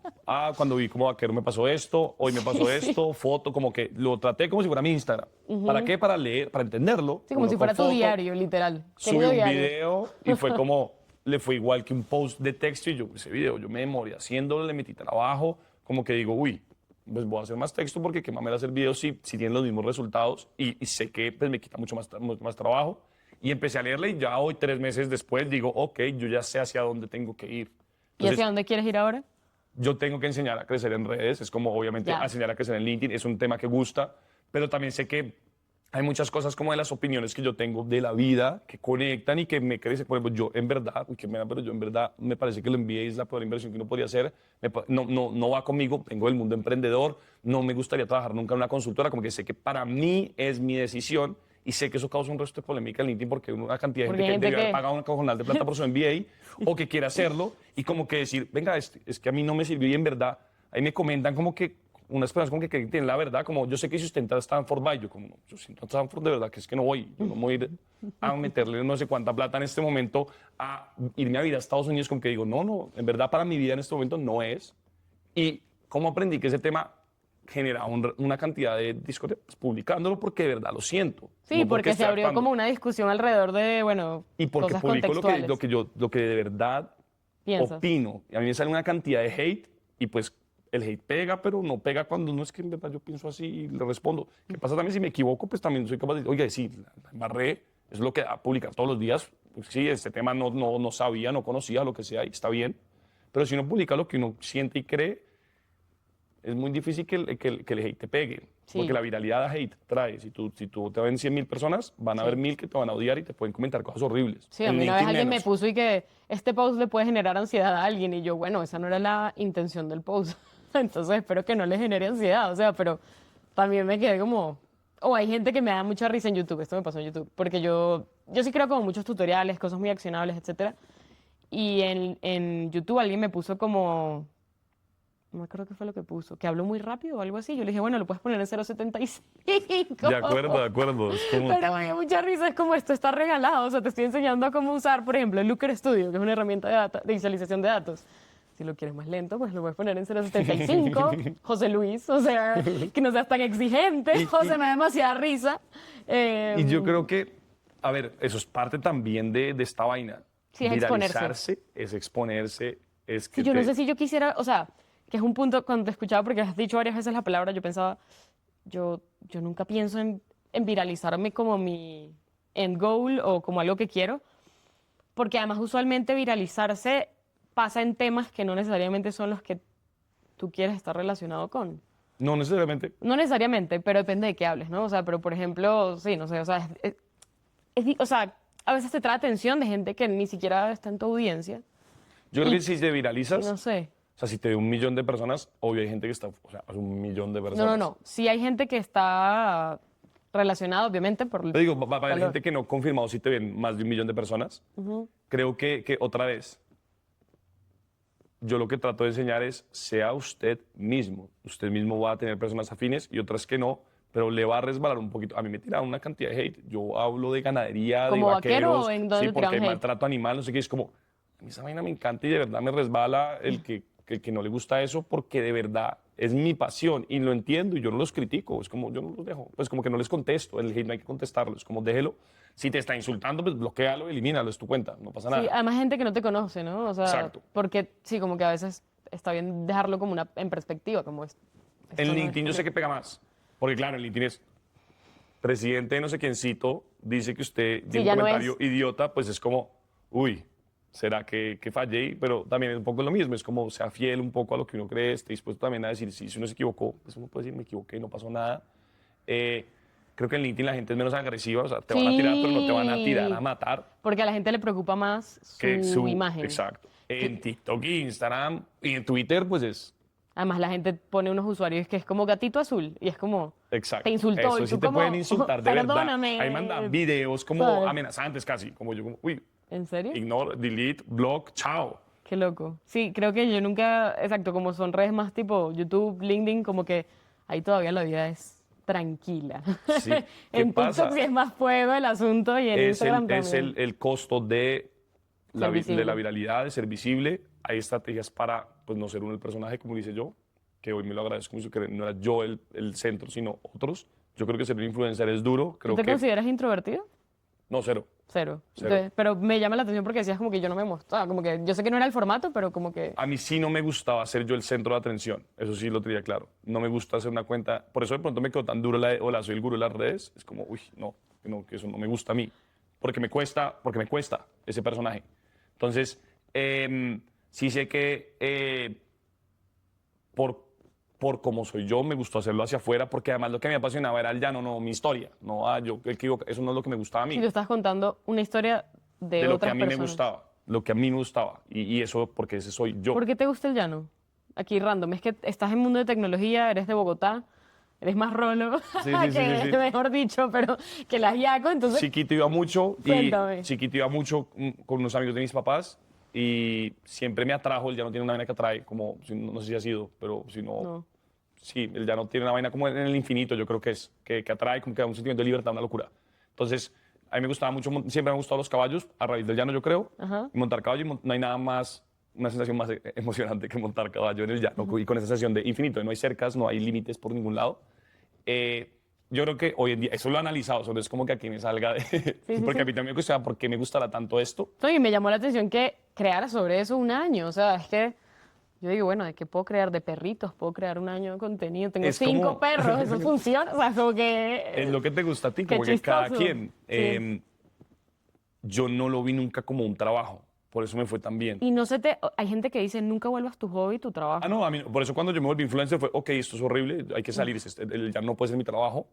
cuando vi como vaquero me pasó esto, hoy me pasó esto, foto, como que lo traté como si fuera mi Instagram. ¿Para qué? Para leer, para entenderlo. Sí, como uno si con fuera tu foto, diario, literal. subí Querido un diario. video y fue como, le fue igual que un post de texto y yo, ese video, yo me demoré haciéndolo, le metí trabajo, como que digo, uy, pues voy a hacer más texto porque qué mamera hacer videos si tienen los mismos resultados y sé que pues me quita mucho más trabajo. Y empecé a leerle y ya hoy, 3 meses después, digo, ok, yo ya sé hacia dónde tengo que ir. ¿Y hacia Entonces, dónde quieres ir ahora? yo tengo que enseñar a crecer en redes, es como obviamente Ya. enseñar a crecer en LinkedIn, es un tema que gusta, pero también sé que hay muchas cosas como de las opiniones que yo tengo de la vida que conectan y que me crecen. Por ejemplo, yo en verdad, uy, qué pena, pero yo en verdad me parece que el MBA es la peor inversión que uno podría hacer. No va conmigo, vengo del mundo emprendedor, no me gustaría trabajar nunca en una consultora, como que sé que para mí es mi decisión y sé que eso causa un resto de polémica en LinkedIn porque una cantidad de Porque gente hay que gente debe haber que- pagado una cojonal de plata por su MBA o que quiere hacerlo y como que decir, venga, es que a mí no me sirvió y en verdad, ahí me comentan como que unas personas como que creen que tienen la verdad, como yo sé que si usted entra a Stanford, va, y yo como, no, yo si entro a Stanford de verdad que es que no voy, yo no voy a ir a meterle no sé cuánta plata en este momento a irme a vivir a Estados Unidos, como que digo, no, en verdad para mi vida en este momento no es. Y cómo aprendí que ese tema genera una cantidad de discos publicándolo porque de verdad lo siento. Sí, no porque se estoy abrió actuando. como una discusión alrededor de, bueno, Y porque cosas publico contextuales. lo que de verdad Piensas. opino. Y a mí me sale una cantidad de hate y pues el hate pega, pero no pega cuando no es que en verdad yo pienso así y le respondo. ¿Qué pasa también si me equivoco? Pues también soy capaz de decir, oye, sí, la embarré, es lo que da publicar todos los días. Pues sí, este tema no sabía, no conocía, lo que sea, y está bien. Pero si uno publica lo que uno siente y cree, es muy difícil que el hate te pegue. Sí. Porque la viralidad de hate trae. Si tú te ven 100.000 personas, van a Sí. haber 1.000 que te van a odiar y te pueden comentar cosas horribles. Sí, a En mí una vez LinkedIn alguien me menos. puso y que este post le puede generar ansiedad a alguien y yo, bueno, esa no era la intención del post. Entonces espero que no le genere ansiedad, o sea, pero también me quedé como... O hay gente que me da mucha risa en YouTube, esto me pasó en YouTube, porque yo sí creo como muchos tutoriales, cosas muy accionables, etcétera. Y en YouTube alguien me puso como... No me acuerdo qué fue lo que puso, que habló muy rápido o algo así. Yo le dije, bueno, lo puedes poner en 0.75. De acuerdo. Es como... Pero me dio mucha risa, es como esto está regalado, o sea, te estoy enseñando a cómo usar, por ejemplo, el Looker Studio, que es una herramienta de visualización de datos. Si lo quieres más lento, pues lo puedes poner en 0.75, José Luis, o sea, que no seas tan exigente, José, me da demasiada risa. Y yo creo que, a ver, eso es parte también de esta vaina. Sí, es exponerse. Viralizarse, es exponerse, es que Sí, yo no sé si yo quisiera, o sea, que es un punto cuando te escuchaba, porque has dicho varias veces la palabra, yo pensaba, yo nunca pienso en viralizarme como mi end goal o como algo que quiero, porque además usualmente viralizarse pasa en temas que no necesariamente son los que tú quieres estar relacionado con. No necesariamente. No necesariamente, pero depende de qué hables, ¿no? O sea, pero por ejemplo, sí, no sé, o sea, o sea, a veces te trae atención de gente que ni siquiera está en tu audiencia. Yo creo Y- que si te Y viralizas, no sé. o sea, si te ve 1.000.000 de personas, obvio hay gente que está, o sea, es 1.000.000 de personas. No. Sí hay gente que está relacionada, obviamente, por Te digo, va a haber valor. gente que no confirmado si te ven más de 1.000.000 de personas. Creo que otra vez, yo lo que trato de enseñar es, sea usted mismo. Usted mismo va a tener personas afines y otras que no, pero le va a resbalar un poquito. A mí me tiraron una cantidad de hate. Yo hablo de ganadería, de ¿Como vaquero vaqueros. o en dónde Sí, te porque tiraron hay hate? maltrato animal, no sé qué. Es como, a mí esa vaina me encanta y de verdad me resbala el que no le gusta eso porque de verdad es mi pasión y lo entiendo y yo no los critico. Es como, yo no los dejo. Pues como que no les contesto. El hate no hay que contestarlo. Es como, déjelo. Si te está insultando, pues bloquéalo, elimínalo, es tu cuenta. No pasa Sí, nada. además gente que no te conoce, ¿no? O sea, Exacto. porque sí, como que a veces está bien dejarlo como en perspectiva, como esto En no es LinkedIn yo sé porque- que pega más. Porque claro, en LinkedIn es presidente de no sé quiéncito, dice que usted Sí, tiene un ya no comentario es. idiota, pues es como, uy, ¿será que fallé? Pero también es un poco lo mismo, es como sea fiel un poco a lo que uno cree, esté dispuesto también a decir, si uno se equivocó, pues uno puede decir, me equivoqué, no pasó nada. Eh, Creo que en LinkedIn la gente es menos agresiva, o sea, te van a tirar, pero no te van a tirar a Sí, matar. porque a la gente le preocupa más Que su imagen. exacto. En Que- TikTok, Instagram y en Twitter, pues es Además, la gente pone unos usuarios que es como gatito azul y es como, te exacto. insultó Eso y sí tú te pueden como, insultar de verdad. Ahí mandan perdóname, videos como ¿sabes? amenazantes casi, como yo como, uy, ¿En serio? ignore, delete, block, chao. Qué loco. Sí, creo que yo nunca, exacto, como son redes más tipo YouTube, LinkedIn, como que ahí todavía la vida es tranquila. Sí, ¿qué En TikTok pasa? sí es más fuego el asunto y en Instagram Es también. el costo de Ser de la visible. viralidad, de ser visible. Hay estrategias para pues, no ser uno el personaje, como dice yo, que hoy me lo agradezco mucho, que no era yo el centro, sino otros. Yo creo que ser un influencer es duro, ¿Tú creo te que... consideras introvertido? No, cero, Cero. cero. Pero me llama la atención porque decías como que yo no me mostraba, como que yo sé que no era el formato, pero como que... A mí sí no me gustaba ser yo el centro de atención, eso sí lo tenía claro. No me gusta hacer una cuenta, por eso de pronto me quedó tan duro hola, soy el gurú de las redes, es como, uy, no, que eso no me gusta a mí, porque me cuesta ese personaje. Entonces, sí sé que por, por cómo soy yo, me gustó hacerlo hacia afuera, porque además lo que me apasionaba era el llano, no mi historia, no, yo, eso no es lo que me gustaba a Si mí, tú estás contando una historia de de lo que a otras mí me personas. gustaba, lo que a mí me gustaba, y eso porque ese soy yo. ¿Por qué te gusta el llano? Aquí random, es que estás en mundo de tecnología, eres de Bogotá, eres más rolo Sí, sí, sí, sí, que, sí. mejor dicho, pero que las yaco, entonces Chiquito iba mucho y cuéntame. chiquito iba mucho con unos amigos de mis papás y siempre me atrajo, él ya no tiene una vaina que atrae, como, no sé si ha sido, pero si no, No. sí, él ya no tiene una vaina como en el infinito, yo creo que es, que atrae, como que da un sentimiento de libertad, una locura. Entonces, a mí me gustaba mucho, siempre me han gustado los caballos, a raíz del llano yo creo, Ajá. y montar caballo, no hay nada más, una sensación más emocionante que montar caballo en el llano, y con esa sensación de infinito, no hay cercas, no hay límites por ningún lado. Eh, yo creo que hoy en día, eso lo he analizado, solo es como que aquí me salga de... Sí, sí, porque a sí. mí también me cuestiona por qué me gustará tanto esto. No, y me llamó la atención que creara sobre eso un año, o sea, es que yo digo, bueno, ¿de qué puedo crear? De perritos, puedo crear un año de contenido, tengo Es 5 como... perros, eso funciona, o sea, como es que... lo que te gusta a ti, Qué como que cada chistoso. quien. Sí. Yo no lo vi nunca como un trabajo, por eso me fue tan bien. Y no se te... Hay gente que dice, nunca vuelvas tu hobby, tu Ah, trabajo. no, a mí, por eso cuando yo me volví influencer fue, ok, esto es horrible, hay que salir, ya no puede ser mi trabajo.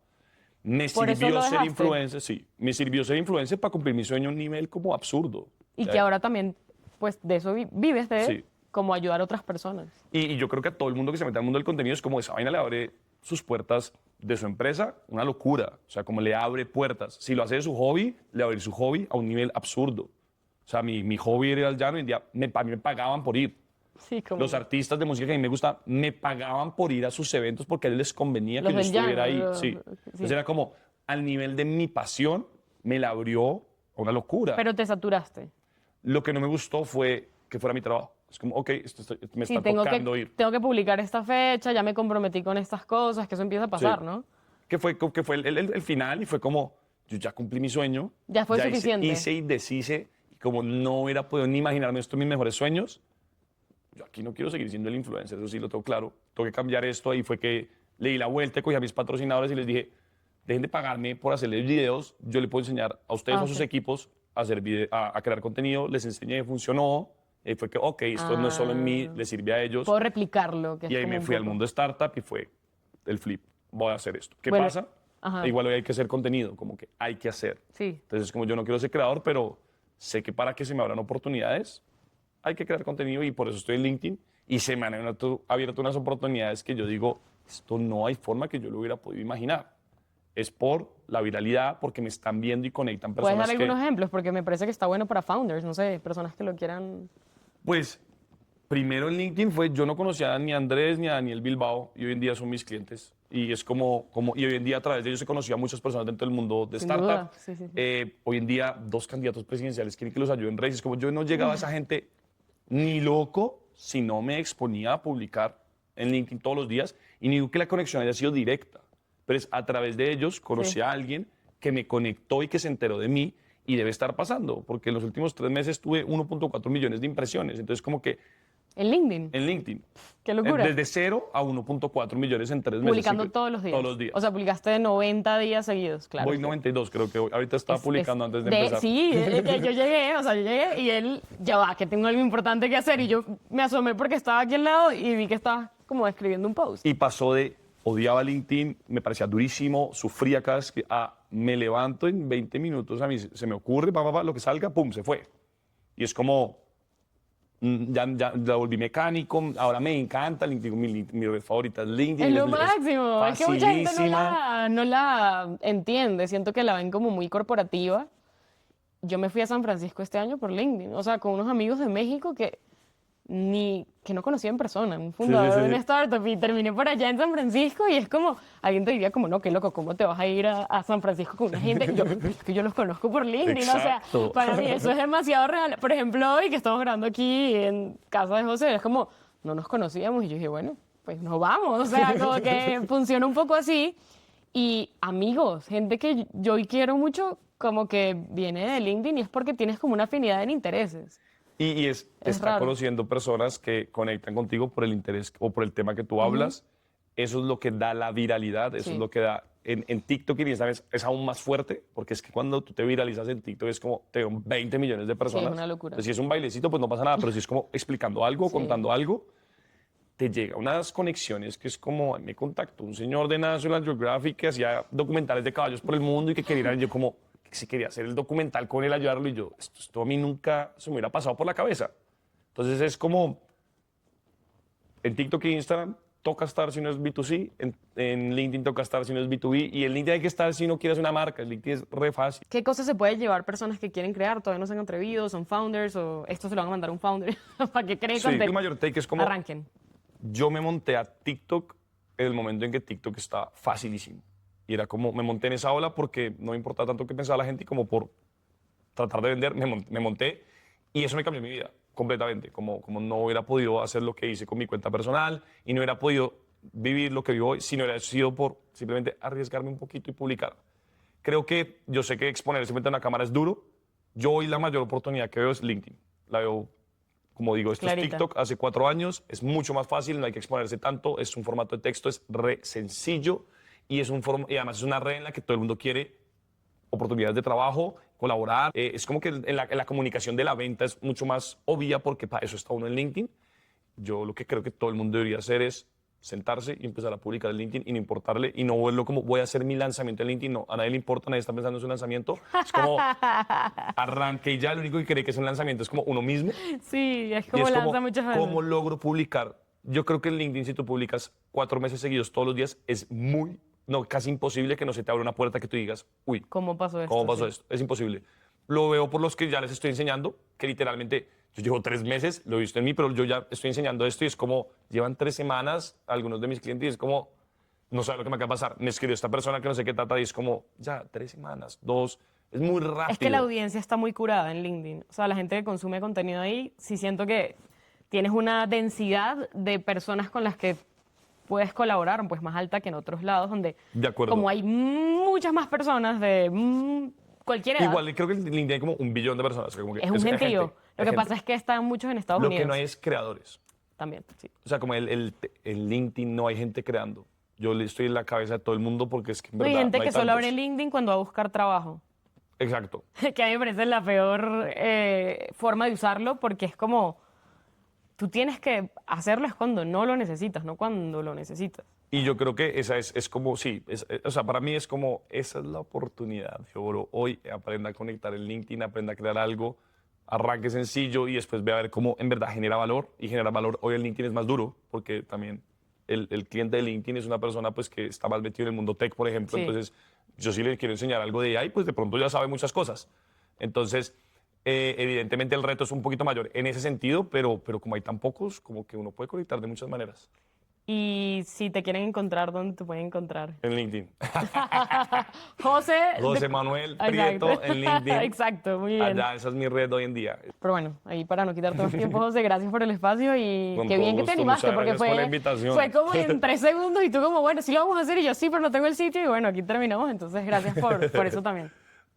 Me Por eso sirvió lo ser dejaste. influencer, sí, me sirvió ser influencer para cumplir mi sueño a un nivel como absurdo. Y que ahora también, pues, de eso vives, de Sí. como ayudar a otras personas. Y yo creo que a todo el mundo que se mete al mundo del contenido es como esa vaina le abre sus puertas de su empresa, una locura. O sea, como le abre puertas. Si lo hace de su hobby, le va a abrir su hobby a un nivel absurdo. O sea, mi hobby era el llano y a mí me pagaban por ir. Sí, como Los artistas de música que a mí me gusta me pagaban por ir a sus eventos porque a ellos les convenía los que yo del estuviera llano. ahí. Sí. Sí. Entonces era como al nivel de mi pasión, me la abrió a una locura. Pero te saturaste. Lo que no me gustó fue que fuera mi trabajo. Es como, ok, me Sí, está tocando ir. tengo que publicar esta fecha, ya me comprometí con estas cosas, que eso empieza a pasar, Sí. ¿no? Que fue el final y fue como, yo ya cumplí mi sueño. Ya fue suficiente. Hice y deshice y como no hubiera podido ni imaginarme esto en mis mejores sueños, yo aquí no quiero seguir siendo el influencer, eso sí lo tengo claro. Tengo que cambiar esto. Ahí fue que le di la vuelta, cogí a mis patrocinadores y les dije, dejen de pagarme por hacerles videos, yo le puedo enseñar a ustedes o a sus Ok. equipos a, hacer a crear contenido, les enseñé, funcionó. Y fue que, ok, esto no es solo en mí, les sirve a ellos. Puedo replicarlo. Que Y es ahí como me un fui al poco- mundo startup y fue el flip. Voy a hacer esto. ¿Qué Bueno, pasa? ajá. Igual hoy hay que hacer contenido, como que hay que hacer. Sí. Entonces, como yo no quiero ser creador, pero sé que para que se me abran oportunidades, hay que crear contenido y por eso estoy en LinkedIn. Y se me han abierto unas oportunidades que yo digo, esto no hay forma que yo lo hubiera podido imaginar. Es por la viralidad, porque me están viendo y conectan ¿Puedes personas dar que... algunos ejemplos? Porque me parece que está bueno para founders, no sé, personas que lo quieran... Pues, primero en LinkedIn fue, yo no conocía ni a Andrés ni a Daniel Bilbao y hoy en día son mis clientes. y es y hoy en día a través de ellos se conocía a muchas personas dentro del mundo de Sin startup. duda, sí, sí, sí. Hoy en día 2 candidatos presidenciales quieren que los ayuden en redes. Es como yo no llegaba a esa gente ni loco si no me exponía a publicar en LinkedIn todos los días y ni digo que la conexión haya sido directa, pero es a través de ellos conocí Sí. a alguien que me conectó y que se enteró de mí y debe estar pasando, porque en los últimos 3 meses tuve 1.4 millones de impresiones, entonces como que En LinkedIn. en LinkedIn, Qué locura. desde 0 a 1.4 millones en 3 meses. Publicando Sí, todos los días. Todos los días. O sea, publicaste 90 días seguidos, claro. Voy 92, creo que ahorita estaba publicando antes de empezar. Sí, que yo llegué, o sea, yo llegué y él, ya va, que tengo algo importante que hacer. Y yo me asomé porque estaba aquí al lado y vi que estaba como escribiendo un post. Y pasó de odiaba LinkedIn, me parecía durísimo, sufría cada vez que me levanto en 20 minutos, a mí se me ocurre, lo que salga, pum, se fue. Y es como, ya la volví mecánico, ahora me encanta LinkedIn, mi red favorita es LinkedIn. Es lo máximo. Es que mucha gente facilísima. no la entiende. Siento que la ven como muy corporativa. Yo me fui a San Francisco este año por LinkedIn. O sea, con unos amigos de México que no conocía en persona. Un fundador sí, de sí. una startup y terminé por allá en San Francisco y es como, alguien te diría como, no, qué loco, ¿cómo te vas a ir a San Francisco con una gente? Yo, es que yo los conozco por LinkedIn. O sea, Exacto. para mí eso es demasiado real. Por ejemplo, hoy que estamos grabando aquí en casa de José, es como, no nos conocíamos y yo dije, bueno, pues nos vamos. O sea, como que funciona un poco así. Y amigos, gente que yo hoy quiero mucho, como que viene de LinkedIn y es porque tienes como una afinidad en intereses. Y está raro. conociendo personas que conectan contigo por el interés o por el tema que tú hablas. Eso es lo que da la viralidad, eso Sí. es lo que da. En TikTok y en Instagram es aún más fuerte, porque es que cuando tú te viralizas en TikTok es como te ven 20 millones de personas. Sí, es una locura. Entonces, si es un bailecito, pues no pasa nada, pero si es como explicando algo, Sí. contando algo, te llega unas conexiones que es como, me contactó un señor de National Geographic que hacía documentales de caballos por el mundo y que quería ir, yo como, que si quería hacer el documental con él, ayudarlo, y yo, esto a mí nunca se me hubiera pasado por la cabeza. Entonces es como, en TikTok e Instagram toca estar si no es B2C, en LinkedIn toca estar si no es B2B, y en LinkedIn hay que estar si no quieres una marca, en LinkedIn es re fácil. ¿Qué cosas se puede llevar personas que quieren crear, todavía no se han atrevido, son founders o esto se lo van a mandar a un founder para que creen Sí, contenido? mi mayor take es como, Arranquen. yo me monté a TikTok en el momento en que TikTok está facilísimo. Y era como, me monté en esa ola porque no me importaba tanto qué pensaba la gente y como por tratar de vender, me monté y eso me cambió mi vida completamente. Como no hubiera podido hacer lo que hice con mi cuenta personal y no hubiera podido vivir lo que vivo hoy si no hubiera sido por simplemente arriesgarme un poquito y publicar. Creo que yo sé que exponerse frente a una cámara es duro. Yo hoy la mayor oportunidad que veo es LinkedIn. La veo, como digo, esto Clarita. es TikTok hace 4 años, es mucho más fácil, no hay que exponerse tanto, es un formato de texto, es re sencillo y y además es una red en la que todo el mundo quiere oportunidades de trabajo, colaborar. Es como que en la comunicación de la venta es mucho más obvia porque para eso está uno en LinkedIn. Yo lo que creo que todo el mundo debería hacer es sentarse y empezar a publicar en LinkedIn y no importarle y no verlo como voy a hacer mi lanzamiento en LinkedIn. No, a nadie le importa, nadie está pensando en su lanzamiento. Es como arranque y ya, lo único que cree que es un lanzamiento es como uno mismo. Sí, es Y como es lanza como, muchas veces. ¿cómo logro publicar? Yo creo que en LinkedIn, si tú publicas 4 meses seguidos todos los días, es casi imposible que no se te abra una puerta que tú digas, uy, ¿Cómo pasó esto? ¿cómo pasó Sí. esto? Es imposible. Lo veo por los que ya les estoy enseñando, que literalmente yo llevo 3 meses, lo he visto en mí, pero yo ya estoy enseñando esto y es como, llevan 3 semanas algunos de mis clientes y es como, no sé lo que me acaba de pasar. Me escribió esta persona que no sé qué trata y es como, ya, 3 semanas, 2, es muy rápido. Es que la audiencia está muy curada en LinkedIn. O sea, la gente que consume contenido ahí, sí siento que tienes una densidad de personas con las que puedes colaborar, pues más alta que en otros lados, donde De acuerdo. como hay muchas más personas de cualquier edad, Igual creo que en LinkedIn hay como 1 billón de personas. Como que es un gente, gentío. hay Lo que gente. pasa es que están muchos en Estados Lo Unidos. que no hay es creadores. También, sí. O sea, como en LinkedIn no hay gente creando. Yo le estoy en la cabeza de todo el mundo porque es que en No, hay verdad gente no hay que solo tantos. abre LinkedIn cuando va a buscar trabajo. Exacto. Que a mí me parece la peor forma de usarlo porque es como, tú tienes que hacerlo es cuando no lo necesitas, no cuando lo necesitas. Y yo creo que esa es como, sí, o sea, para mí es como, esa es la oportunidad. Yo, bro, hoy aprenda a conectar en LinkedIn, aprenda a crear algo, arranque sencillo y después ve a ver cómo en verdad genera valor. Y generar valor hoy en LinkedIn es más duro porque también el cliente de LinkedIn es una persona pues que está más metido en el mundo tech, por ejemplo. Sí. Entonces, yo sí le quiero enseñar algo de AI, pues de pronto ya sabe muchas cosas. Entonces, evidentemente el reto es un poquito mayor en ese sentido, pero como hay tan pocos, como que uno puede conectar de muchas maneras. Y si te quieren encontrar, ¿dónde te pueden encontrar? En LinkedIn. José. José Manuel Prieto Exacto. en LinkedIn. Exacto, muy bien. Allá, esa es mi red hoy en día. Pero bueno, ahí para no quitarte más tiempo, José, gracias por el espacio y Con qué todo bien que te gusto, animaste, muchas porque gracias por la invitación. fue como en 3 segundos y tú como, bueno, sí lo vamos a hacer y yo sí, pero no tengo el sitio y bueno, aquí terminamos, entonces gracias por eso también.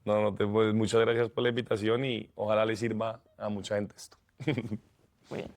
Pues, muchas gracias por la invitación y ojalá le sirva a mucha gente esto. Muy bien.